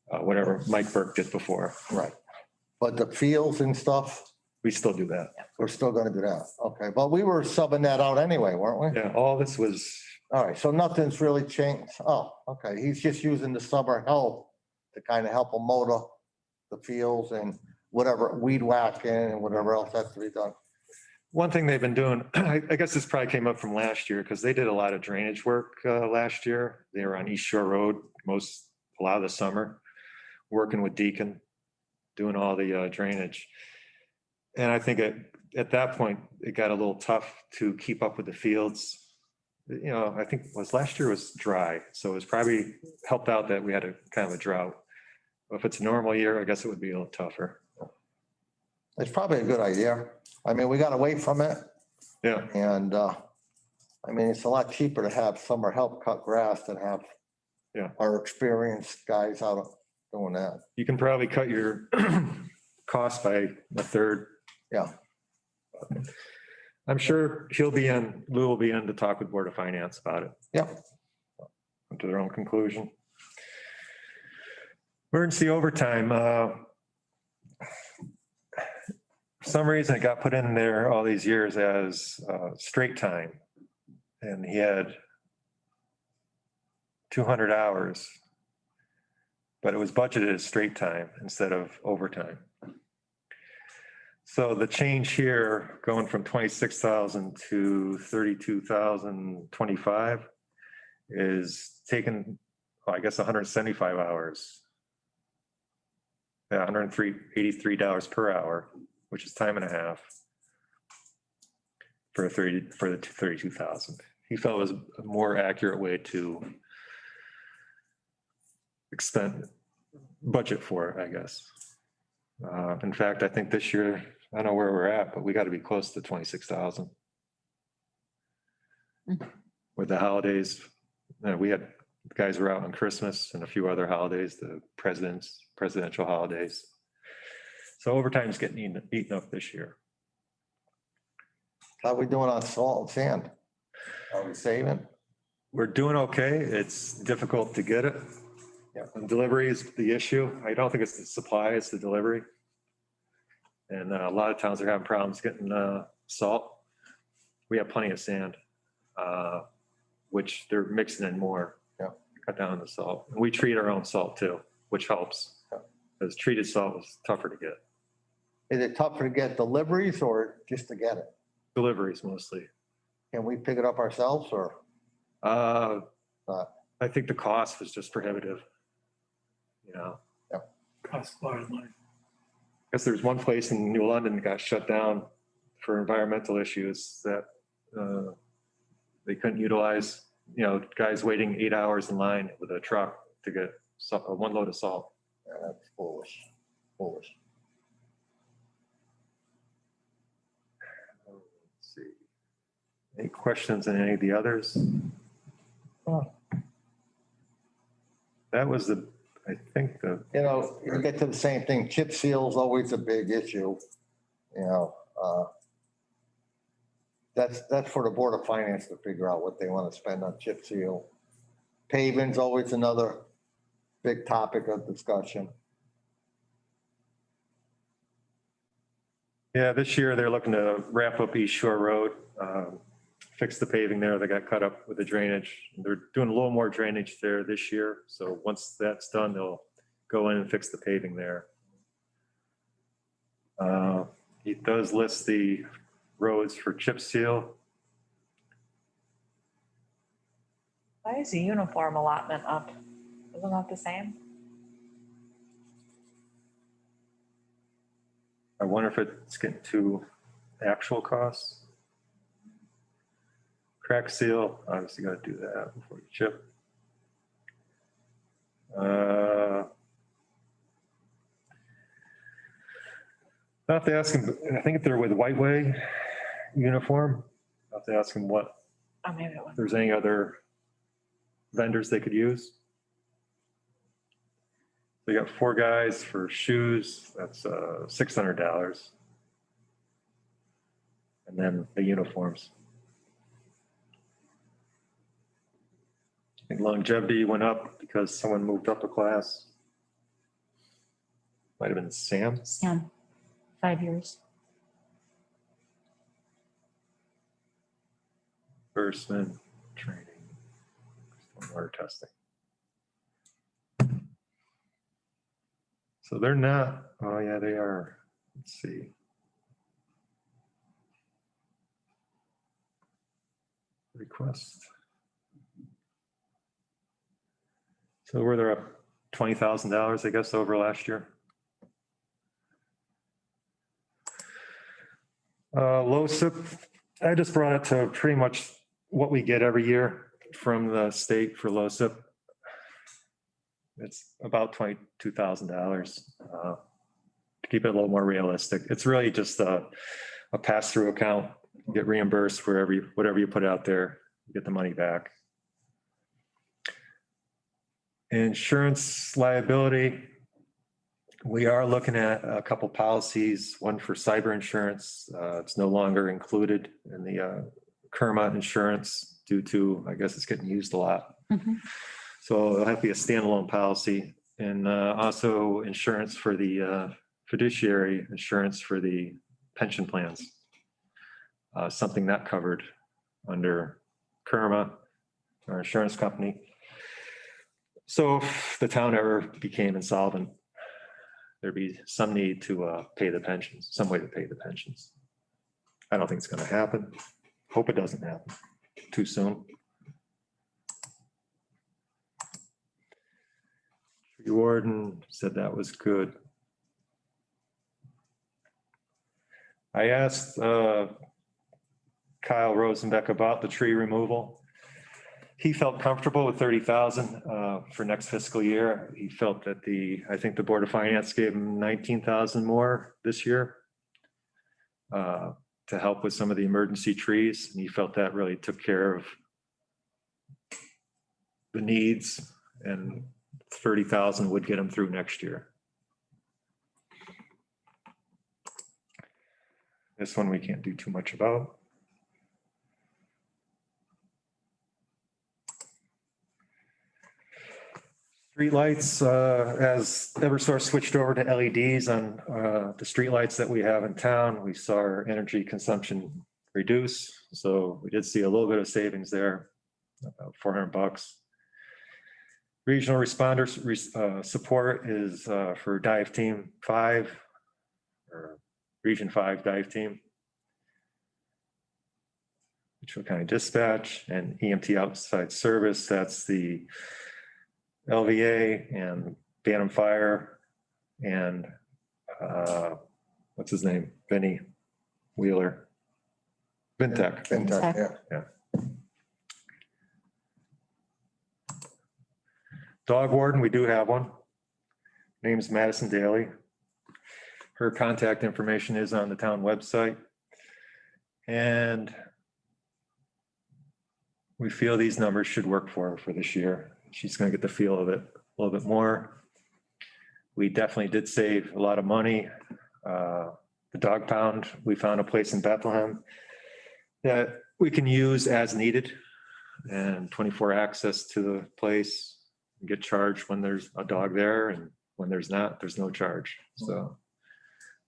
Whatever Mike Burke did before. Right. But the fields and stuff, We still do that. we're still going to do that. Okay. But we were subbing that out anyway, weren't we? Yeah, all this was, All right. So nothing's really changed. Oh, okay. He's just using the summer help to kind of help him mow the fields and whatever weed whacking and whatever else has to be done. one thing they've been doing, I guess this probably came up from last year because they did a lot of drainage work last year. They were on East Shore Road a lot of the summer, working with Deacon, doing all the drainage. And I think at that point, it got a little tough to keep up with the fields. I think last year was dry, so it was probably helped out that we had a kind of a drought. If it's a normal year, I guess it would be a little tougher. It's probably a good idea. I mean, we got away from it. Yeah, And it's a lot cheaper to have summer help cut grass than have Yeah. our experienced guys out doing that. You can probably cut your cost by a third. Yeah. I'm sure Lou will be in to talk with Board of Finance about it. Yep. To their own conclusion. Emergency overtime. For some reason, it got put in there all these years as straight time. And he had 200 hours. But it was budgeted as straight time instead of overtime. So the change here, going from 26,000 to 32,025, is taking, I guess, 175 hours. Yeah, $83 per hour, which is time and a half for the 32,000. He felt it was a more accurate way to budget for it, I guess. In fact, I think this year, I don't know where we're at, but we got to be close to 26,000. With the holidays, we had guys were out on Christmas and a few other holidays, the presidential holidays. So overtime's getting eaten up this year. How we doing on salt and sand? Are we saving? We're doing okay. It's difficult to get it. Yeah. And delivery is the issue. I don't think it's the supply, it's the delivery. And a lot of towns are having problems getting salt. We have plenty of sand, which they're mixing in more. Yeah. Cut down on the salt. And we treat our own salt too, which helps. Yeah. Because treated salt was tougher to get. Is it tougher to get deliveries or just to get it? Deliveries mostly. Can we pick it up ourselves or? I Not? think the cost was just prohibitive. You know, Costs a lot of money. because there's one place in New London that got shut down for environmental issues that they couldn't utilize, guys waiting 8 hours in line with a truck to get one load of salt. Yeah, that's foolish. Foolish. Let's see. Any questions on any of the others? That was I think the, You get to the same thing. Chip seal is always a big issue. That's for the Board of Finance to figure out what they want to spend on chip seal. Paving's always another big topic of discussion. yeah, this year they're looking to wrap up East Shore Road, fix the paving there that got cut up with the drainage. They're doing a little more drainage there this year. So once that's done, they'll go in and fix the paving there. He does list the roads for chip seal. Why is the uniform allotment up? Isn't that the same? I wonder if it's getting to actual costs. Crack seal, obviously got to do that before you chip. I have to ask him, I think if they're with White Way uniform, I have to ask him Oh, maybe it if was. there's any other vendors they could use. They got 4 guys for shoes, that's $600. And then the uniforms. I think longevity went up because someone moved up a class. Might have been Sam. Sam, 5 years. Firstman training, stormwater testing. So they're not, oh yeah, they are. Let's see. Request. So were they up $20,000, I guess, over last year? LoSiP, I just brought it to pretty much what we get every year from the state for LoSiP. It's about $22,000 to keep it a little more realistic. It's really just a pass-through account. You get reimbursed for whatever you put out there, you get the money back. Insurance liability, We are looking at a couple policies, one for cyber insurance. It's no longer included in the Kerma insurance due to, I guess it's getting used a lot. Mhm. So it'll have to be a standalone policy, and also insurance for the fiduciary insurance for the pension plans. Something not covered under Kerma, our insurance company. So if the town ever became insolvent, there'd be some need to pay the pensions, some way to pay the pensions. I don't think it's going to happen. Hope it doesn't happen too soon. Tree warden said that was good. I asked Kyle Rosenbeck about the tree removal. He felt comfortable with 30,000 for next fiscal year. He felt that I think the Board of Finance gave him 19,000 more this year to help with some of the emergency trees. And he felt that really took care of the needs, and 30,000 would get him through next year. This one we can't do too much about. Streetlights, as Eversource switched over to LEDs on the streetlights that we have in town, we saw our energy consumption reduce. So we did see a little bit of savings there, about $400. Regional responders support is for Dive Team 5 or Region 5 Dive Team. Mitchell County Dispatch and EMT Outside Service, that's the LVA and Bantam Fire and what's his name? Benny Wheeler. Vintech. FinTech, yeah. Dog warden, we do have one. Name's Madison Daly. Her contact information is on the town website. And we feel these numbers should work for her for this year. She's going to get the feel of it a little bit more. We definitely did save a lot of money. The dog pound, we found a place in Bethlehem that we can use as needed and 24 access to the place. Get charged when there's a dog there, and when there's not, there's no charge. So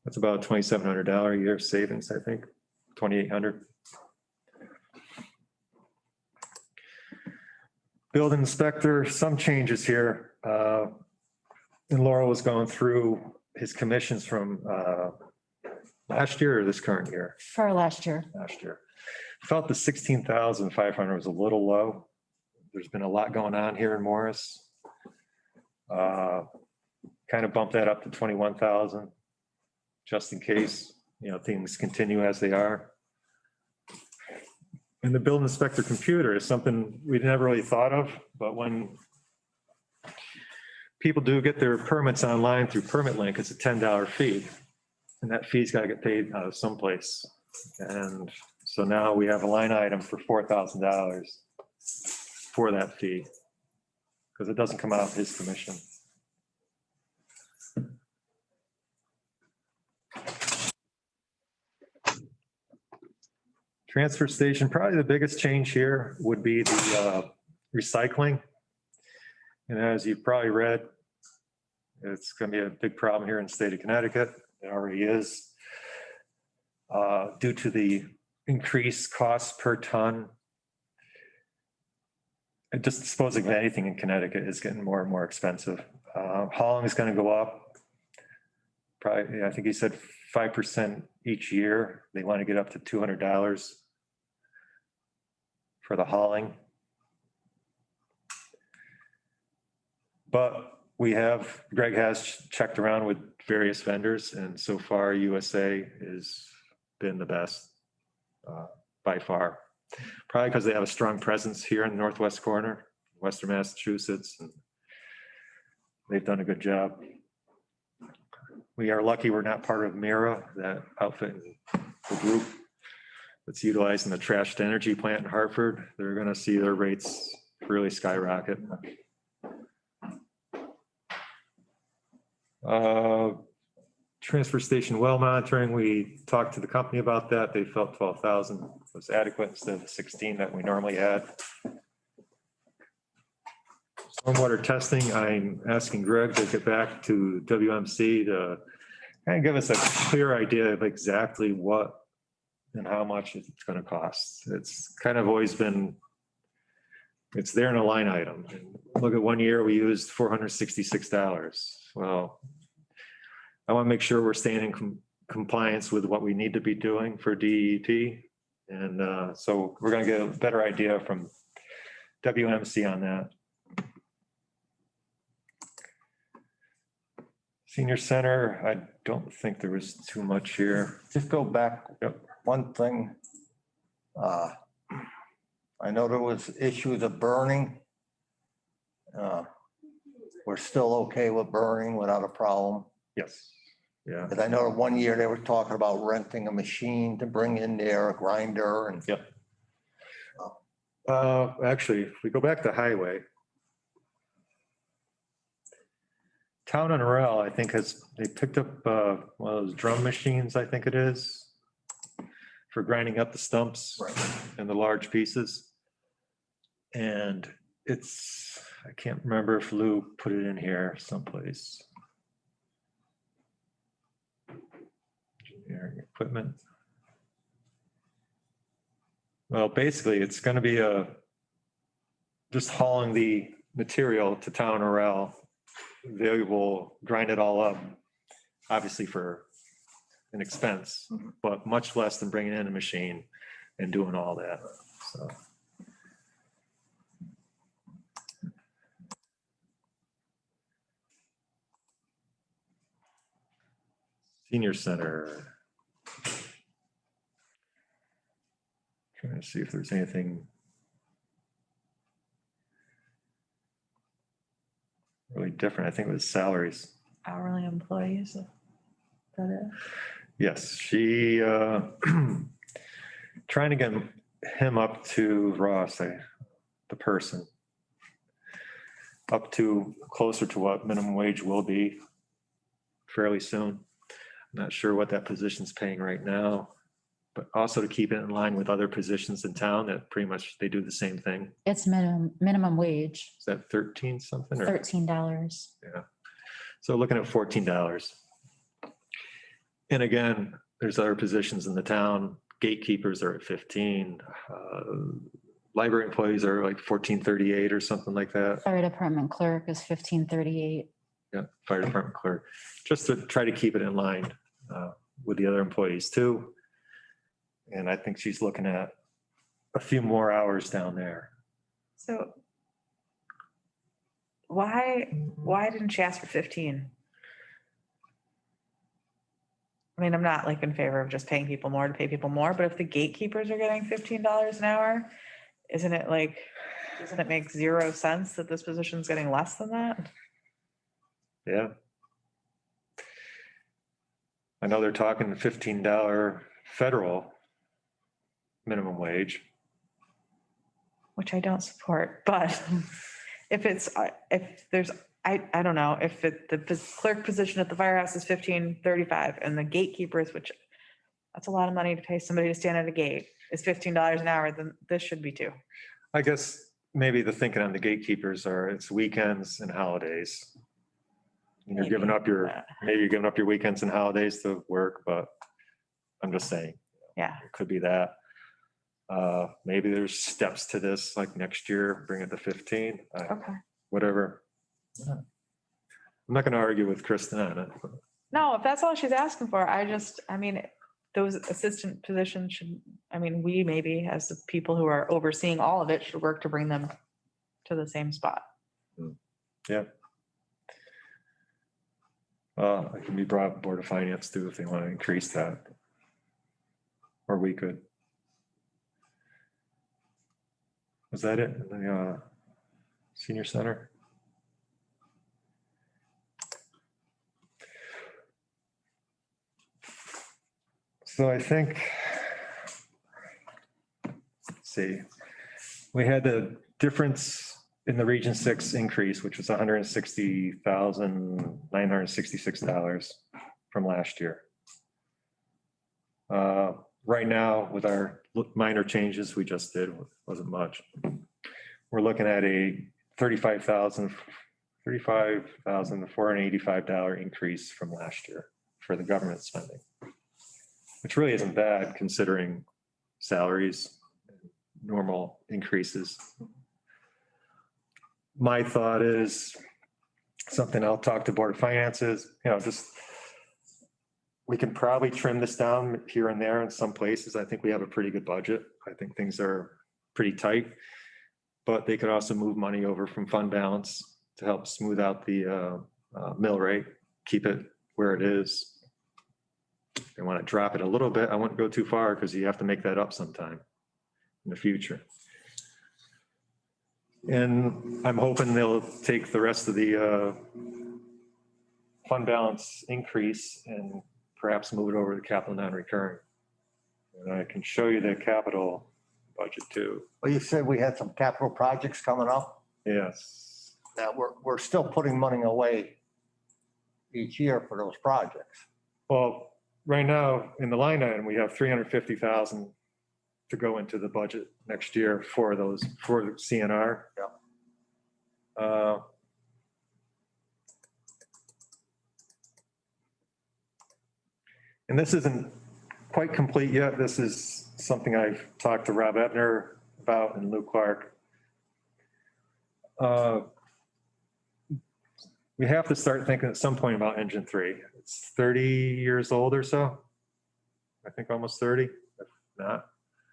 that's about $2,700 a year savings, I think, $2,800. Building inspector, some changes here. And Laurel was going through his commissions from last year or this current year? For last year. Last year. Felt the 16,500 was a little low. There's been a lot going on here in Morris. Kind of bumped that up to 21,000, just in case, things continue as they are. And the building inspector computer is something we never really thought of, but when people do get their permits online through Permit Link, it's a $10 fee. And that fee's got to get paid out of someplace. And so now we have a line item for $4,000 for that fee, because it doesn't come out of his commission. Transfer station, probably the biggest change here would be the recycling. And as you've probably read, it's going to be a big problem here in the state of Connecticut. It already is. Due to the increased cost per ton. And just disposing of anything in Connecticut is getting more and more expensive. Hauling is going to go up. Probably, I think he said 5% each year. They want to get up to $200 for the hauling. But Greg has checked around with various vendors, and so far USA has been the best by far. Probably because they have a strong presence here in the northwest corner, Western Massachusetts, and they've done a good job. We are lucky we're not part of Mira, that outfit, the group that's utilizing the trash to energy plant in Hartford. They're going to see their rates really skyrocket. Transfer station well monitoring, we talked to the company about that. They felt 12,000 was adequate instead of the 16 that we normally had. Stormwater testing, I'm asking Greg to get back to WMC to kind of give us a clear idea of exactly what and how much it's going to cost. It's kind of always been, it's there in a line item. And look at 1 year, we used $466. Well, I want to make sure we're staying in compliance with what we need to be doing for DEP. And so we're going to get a better idea from WMC on that. Senior Center, I don't think there was too much here. Just go back, Yep. one thing. I know there was issues of burning. We're still okay with burning without a problem. Yes. Yeah. Because I know 1 year they were talking about renting a machine to bring in there, a grinder and. Yep. Actually, if we go back to highway. Town and Rail, I think they picked up one of those drum machines, I think it is, for grinding up the stumps and the large pieces. And it's, I can't remember if Lou put it in here someplace. Engineering equipment. Well, basically, it's going to be just hauling the material to Town or Rail. They will grind it all up, obviously for an expense, but much less than bringing in a machine and doing all that. So. Senior Center. Trying to see if there's anything really different. I think it was salaries. Hourly employees. Is that it? Yes, she, trying to get him up to Ross, the person, up to closer to what minimum wage will be fairly soon. I'm not sure what that position's paying right now, but also to keep it in line with other positions in town that pretty much they do the same thing. It's minimum wage, Is that 13 something? Or $13. yeah. So looking at $14. And again, there's other positions in the town. Gatekeepers are at 15. Library employees are like 1438 or something like that. Fire department clerk is $15.38. Yeah, fire department clerk, just to try to keep it in line with the other employees too. And I think she's looking at a few more hours down there. So why didn't she ask for 15? I mean, I'm not like in favor of just paying people more to pay people more, but if the gatekeepers are getting $15 an hour, doesn't it make zero sense that this position's getting less than that? Yeah. I know they're talking $15 federal minimum wage. Which I don't support, but if I don't know, if the clerk position at the firehouse is $15.35 and the gatekeepers, which that's a lot of money to pay somebody to stand at a gate, is $15 an hour, then this should be too. I guess maybe the thinking on the gatekeepers are it's weekends and holidays. And you're giving up maybe you're giving up your weekends and holidays to work, but I'm just saying. Yeah. It could be that. Maybe there's steps to this, like next year, bring it to 15, Okay. whatever. I'm not going to argue with Kristen on it. No, if that's all she's asking for, I mean, those assistant positions should, we maybe as the people who are overseeing all of it should work to bring them to the same spot. Yeah. It can be brought Board of Finance too if they want to increase that. Or we could. Was that it? The senior center? So I think, let's see, we had a difference in the Region 6 increase, which was $160,966 from last year. Right now, with our minor changes we just did, wasn't much. We're looking at a $35,485 increase from last year for the government spending, which really isn't bad considering salaries, normal increases. My thought is something I'll talk to Board of Finances, just we can probably trim this down here and there in some places. I think we have a pretty good budget. I think things are pretty tight, but they could also move money over from fund balance to help smooth out the mill rate, keep it where it is. They want to drop it a little bit. I wouldn't go too far because you have to make that up sometime in the future. And I'm hoping they'll take the rest of the fund balance increase and perhaps move it over to capital non-recurring. And I can show you the capital budget too. Well, you said we had some capital projects coming up Yes. that we're still putting money away each year for those projects. Well, right now in the line item, we have 350,000 to go into the budget next year for those, for the CNR. And this isn't quite complete yet. This is something I've talked to Rob Ebner about and Lou Clark. We have to start thinking at some point about engine 3. It's 30 years old or so. I think almost 30, if not.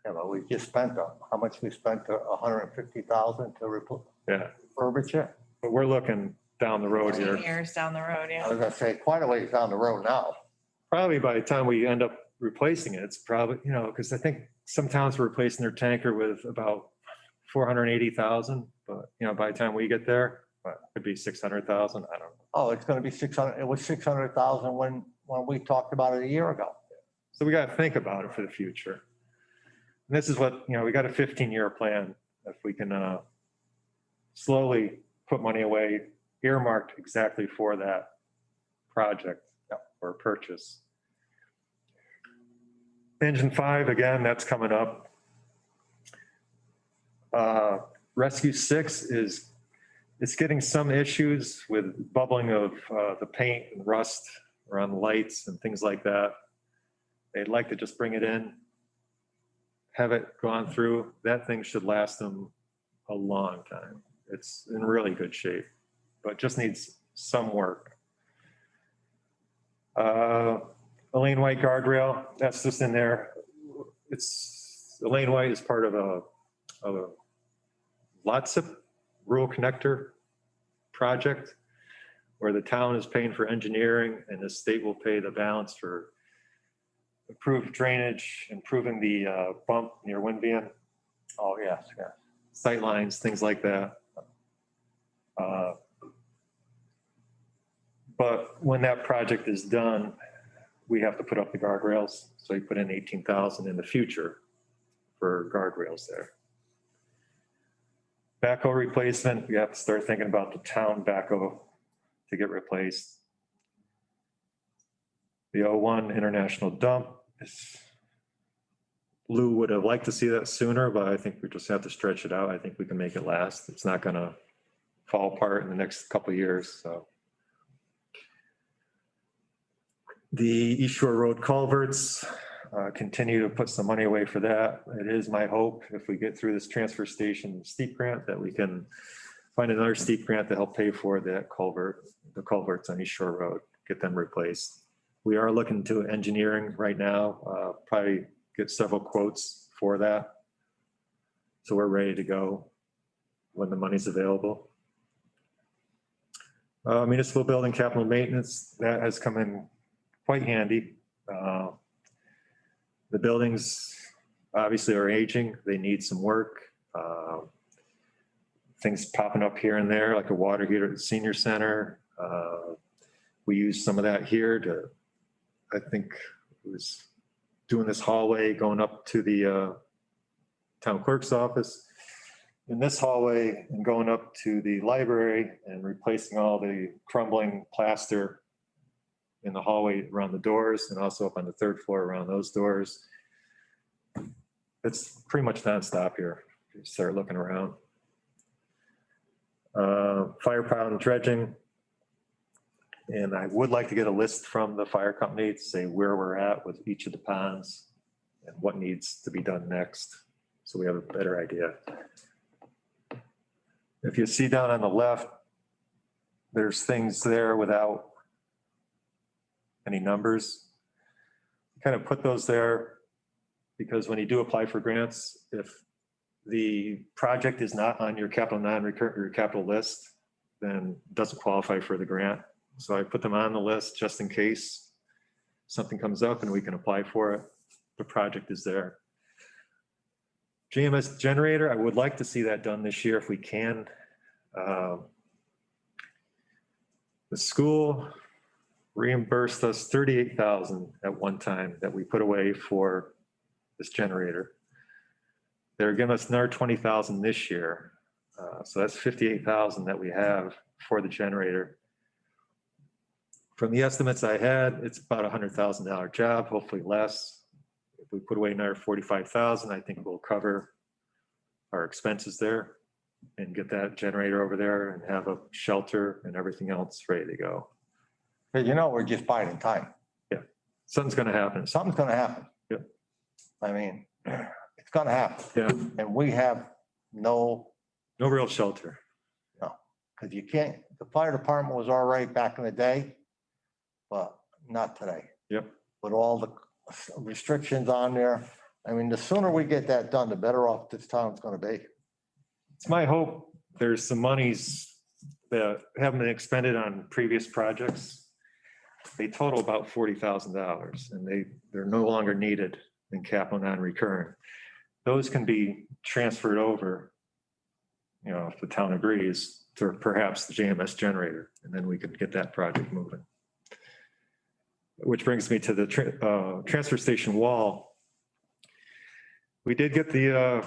Yeah, but we just spent, how much we spent, 150,000 to refurbish it? But we're looking down the road here. Years down the road, I yeah. was gonna say, quite a ways down the road now. Probably by the time we end up replacing it, it's probably, because I think some towns are replacing their tanker with about 480,000, but, by the time we get there, it could be 600,000. I don't know. Oh, it's gonna be 600, it was 600,000 when we talked about it a year ago. So we got to think about it for the future. And this is what, we got a 15-year plan. If we can slowly put money away, earmarked exactly for that project or purchase. Engine 5, again, that's coming up. Rescue 6 it's getting some issues with bubbling of the paint and rust around the lights and things like that. They'd like to just bring it in, have it gone through. That thing should last them a long time. It's in really good shape, but just needs some work. A lane white guardrail, that's just in there. The lane white is part of a LOTSIP, rural connector project, where the town is paying for engineering and the state will pay the balance for improved drainage, improving the bump near Winvian. Oh, yes, yeah. Sight lines, things like that. But when that project is done, we have to put up the guardrails. So you put in 18,000 in the future for guardrails there. Backhoe replacement, we have to start thinking about the town backhoe to get replaced. The 01 international dump Lou would have liked to see that sooner, but I think we just have to stretch it out. I think we can make it last. It's not gonna fall apart in the next couple of years, so. The East Shore Road culverts, continue to put some money away for that. It is my hope, if we get through this transfer station steep grant, that we can find another steep grant to help pay for that the culverts on East Shore Road, get them replaced. We are looking to engineering right now, probably get several quotes for that. So we're ready to go when the money's available. Municipal building capital maintenance, that has come in quite handy. The buildings obviously are aging. They need some work. Things popping up here and there, like a water heater at the senior center. We used some of that here to, I think it was doing this hallway going up to the town clerk's office. in this hallway and going up to the library and replacing all the crumbling plaster in the hallway around the doors and also up on the third floor around those doors. It's pretty much nonstop here. You start looking around. Fire pile and dredging. And I would like to get a list from the fire company to say where we're at with each of the ponds and what needs to be done next, so we have a better idea. If you see down on the left, there's things there without any numbers. Kind of put those there because when you do apply for grants, if the project is not on your capital non-recurrent, your capital list, then it doesn't qualify for the grant. So I put them on the list just in case something comes up and we can apply for it. The project is there. GMS generator, I would like to see that done this year if we can. The school reimbursed us $38,000 at one time that we put away for this generator. They're giving us another $20,000 this year. So that's $58,000 that we have for the generator. From the estimates I had, it's about a $100,000 job, hopefully less. If we put away another $45,000, I think we'll cover our expenses there and get that generator over there and have a shelter and everything else ready to go. But you know, we're just biding time. Something's gonna happen. Something's gonna happen. Yep. I mean, it's gonna happen. Yeah, And we have no, no real shelter. because you can't, the fire department was all right back in the day, but not today. Yep. With all the restrictions on there. I mean, the sooner we get that done, the better off this town's gonna be. It's my hope there's some monies that haven't been expended on previous projects. They total about $40,000 and they're no longer needed in capital non-recurring. Those can be transferred over, you know, if the town agrees, to perhaps the JMS generator, and then we could get that project moving. Which brings me to the transfer station wall. We did get the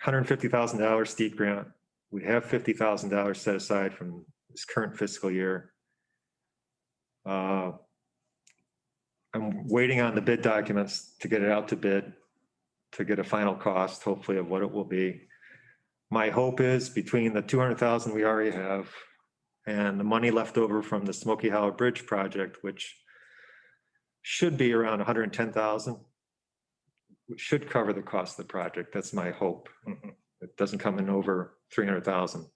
$150,000 steep grant. We have $50,000 set aside from this current fiscal year. I'm waiting on the bid documents to get it out to bid, to get a final cost, hopefully, of what it will be. My hope is between the 200,000 we already have and the money left over from the Smoky Hollow Bridge project, which should be around 110,000, which should cover the cost of the project. That's my hope. It doesn't come in over 300,000.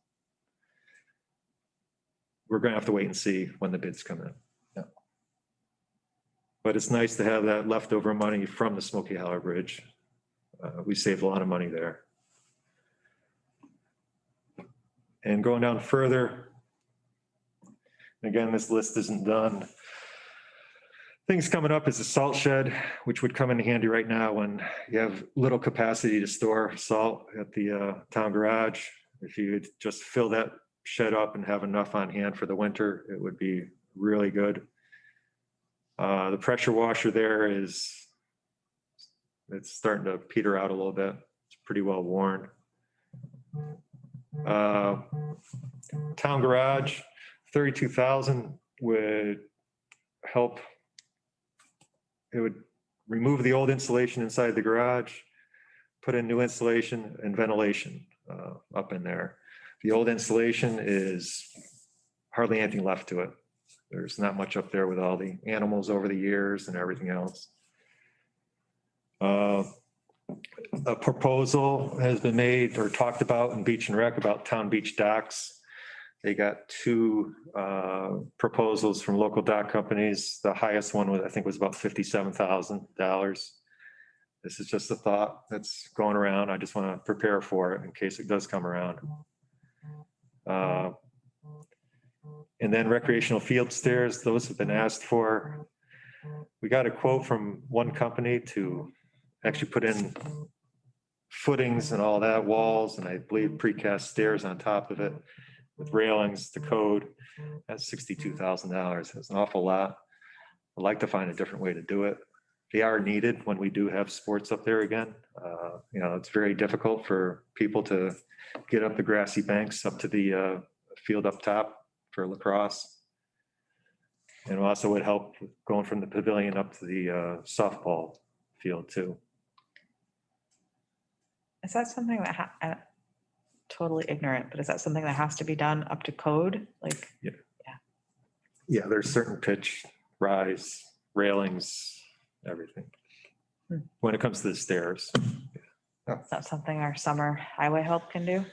We're going to have to wait and see when the bids come in. Yeah. But it's nice to have that leftover money from the Smoky Hollow Bridge. We saved a lot of money there. And going down further, again, this list isn't done. Things coming up is the salt shed, which would come in handy right now when you have little capacity to store salt at the town garage. If you could just fill that shed up and have enough on hand for the winter, it would be really good. The pressure washer there it's starting to peter out a little bit. It's pretty well worn. Town garage, 32,000 would help. It would remove the old insulation inside the garage, put in new insulation and ventilation up in there. The old insulation is hardly anything left to it. There's not much up there with all the animals over the years and everything else. A proposal has been made or talked about in Beach and Rec about town beach docks. They got two proposals from local dock companies. The highest one was, I think, was about $57,000. This is just a thought that's going around. I just want to prepare for it in case it does come around. And then recreational field stairs, those have been asked for. We got a quote from one company to actually put in footings and all that, walls, and I believe precast stairs on top of it with railings to code. That's $62,000. That's an awful lot. I'd like to find a different way to do it. They are needed when we do have sports up there again. You know, it's very difficult for people to get up the grassy banks up to the field up top for lacrosse. And also would help with going from the pavilion up to the softball field too. Is that something that, I'm totally ignorant, but is that something that has to be done up to code? Like, Yeah, there's certain pitch, rise, railings, everything. Hmm. When it comes to the stairs, is that something our summer highway help can do?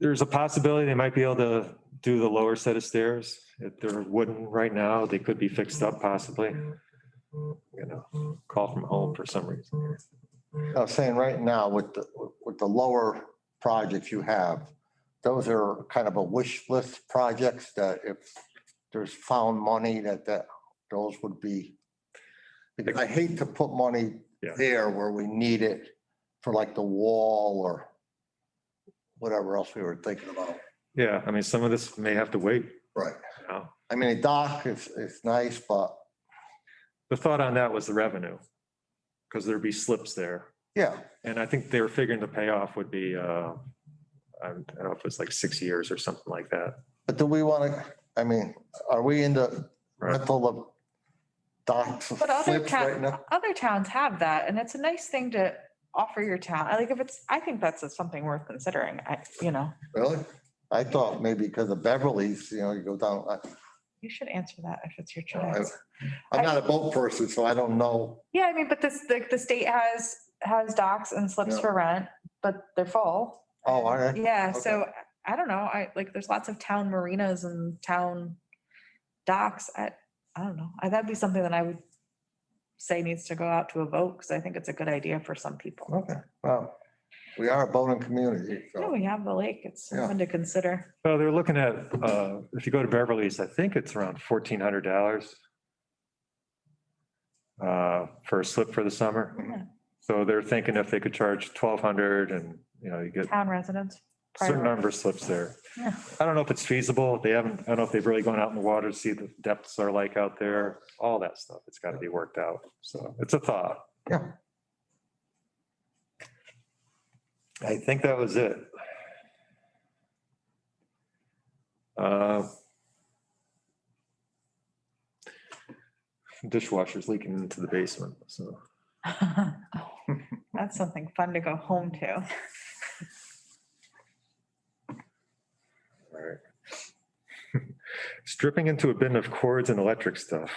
there's a possibility they might be able to do the lower set of stairs. If they're wooden right now, they could be fixed up possibly. You know, call from home for some reason. I was saying right now with the lower projects you have, those are kind of a wish list projects that if there's found money that those would be. Because I hate to put money Yeah. there where we need it for like the wall or whatever else we were thinking about. Yeah, I mean, some of this may have to wait. Right. You know? I mean, a dock is nice, but The thought on that was the revenue, because there'd be slips there. yeah, And I think they were figuring the payoff would be, I don't know if it's like 6 years or something like that. but do we want to, I mean, are we in the rental of docks But other slips right now? other towns have that, and it's a nice thing to offer your town. Like if it's, I think that's something worth considering. Really? I thought maybe because of Beverly's, you go down. You should answer that if it's your I- choice. I'm not a boat person, so I don't know. Yeah, I mean, but this, the state has docks and slips Yeah. for rent, but they're full. Oh, all right. Yeah, so I don't know. There's lots of town marinas and town docks. I don't know. That'd be something that I would say needs to go out to a vote because I think it's a good idea for some people. Okay, well, we are a boating community, Yeah, so. we have the lake. It's Yeah. something to consider. Well, they're looking at, if you go to Beverly's, I think it's around $1,400 for a slip for the summer. Yeah. So they're thinking if they could charge 1,200 and, you get Town residents. certain private. number of slips there. Yeah. I don't know if it's feasible. I don't know if they've really gone out in the water to see the depths are like out there, all that stuff. It's got to be worked out. So it's a thought. Yeah. I think that was it. Dishwasher's leaking into the basement, so. That's something fun to go home to. All right. Stripping into a bin of cords and electric stuff.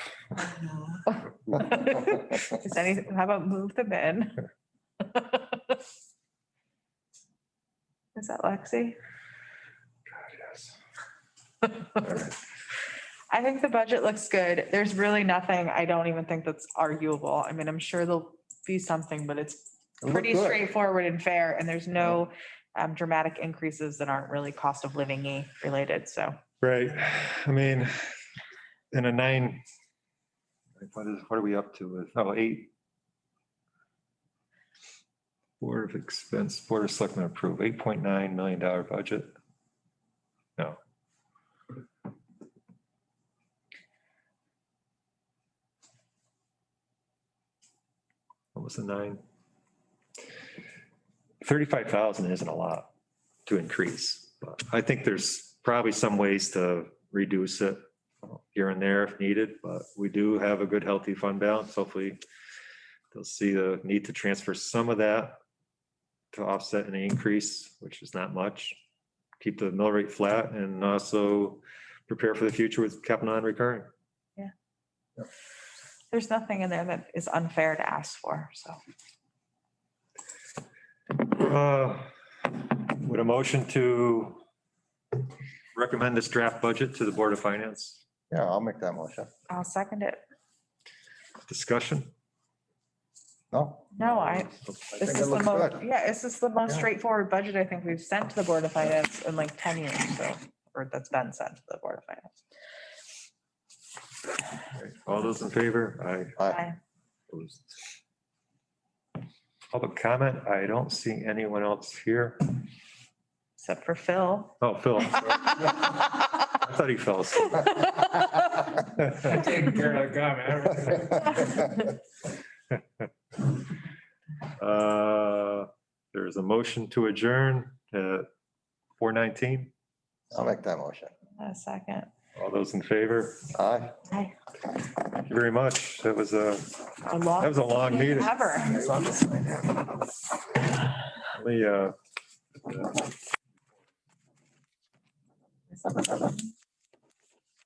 Is anything, how about move the bin? Is that Lexi? Yes. All right. I think the budget looks good. There's really nothing, I don't even think that's arguable. I mean, I'm sure there'll be something, but it's It looked pretty good. straightforward and fair, and there's no dramatic increases that aren't really cost of living-y related, so. Right. I mean, in a what are we up to with, 8. Board of Selectmen approve $8.9 million budget. No. What was the 9? 35,000 isn't a lot to increase, but I think there's probably some ways to reduce it here and there if needed, but we do have a good, healthy fund balance. Hopefully they'll see the need to transfer some of that to offset any increase, which is not much. Keep the mill rate flat and also prepare for the future with capital non-recurring. There's nothing in there that is unfair to ask for, so. Would a motion to recommend this draft budget to the Board of Finance? Yeah, I'll make that motion. I'll second it. Discussion? No? No, I this think is it the looks most, good. yeah, this is the most Yeah. straightforward budget I think we've sent to the Board of Finance in like 10 years, so, or that's been sent to the Board of Finance. All those in favor? Aye. Aye. Opposed? Public comment? I don't see anyone else here. Except for Phil. Oh, Phil. I thought he fell asleep. Taking care of that comment. There's a motion to adjourn. to 419. I'll make that motion. A second. All those in favor? Aye. Thank you very much. That was a A long. That was a long meeting. Ever. Let me,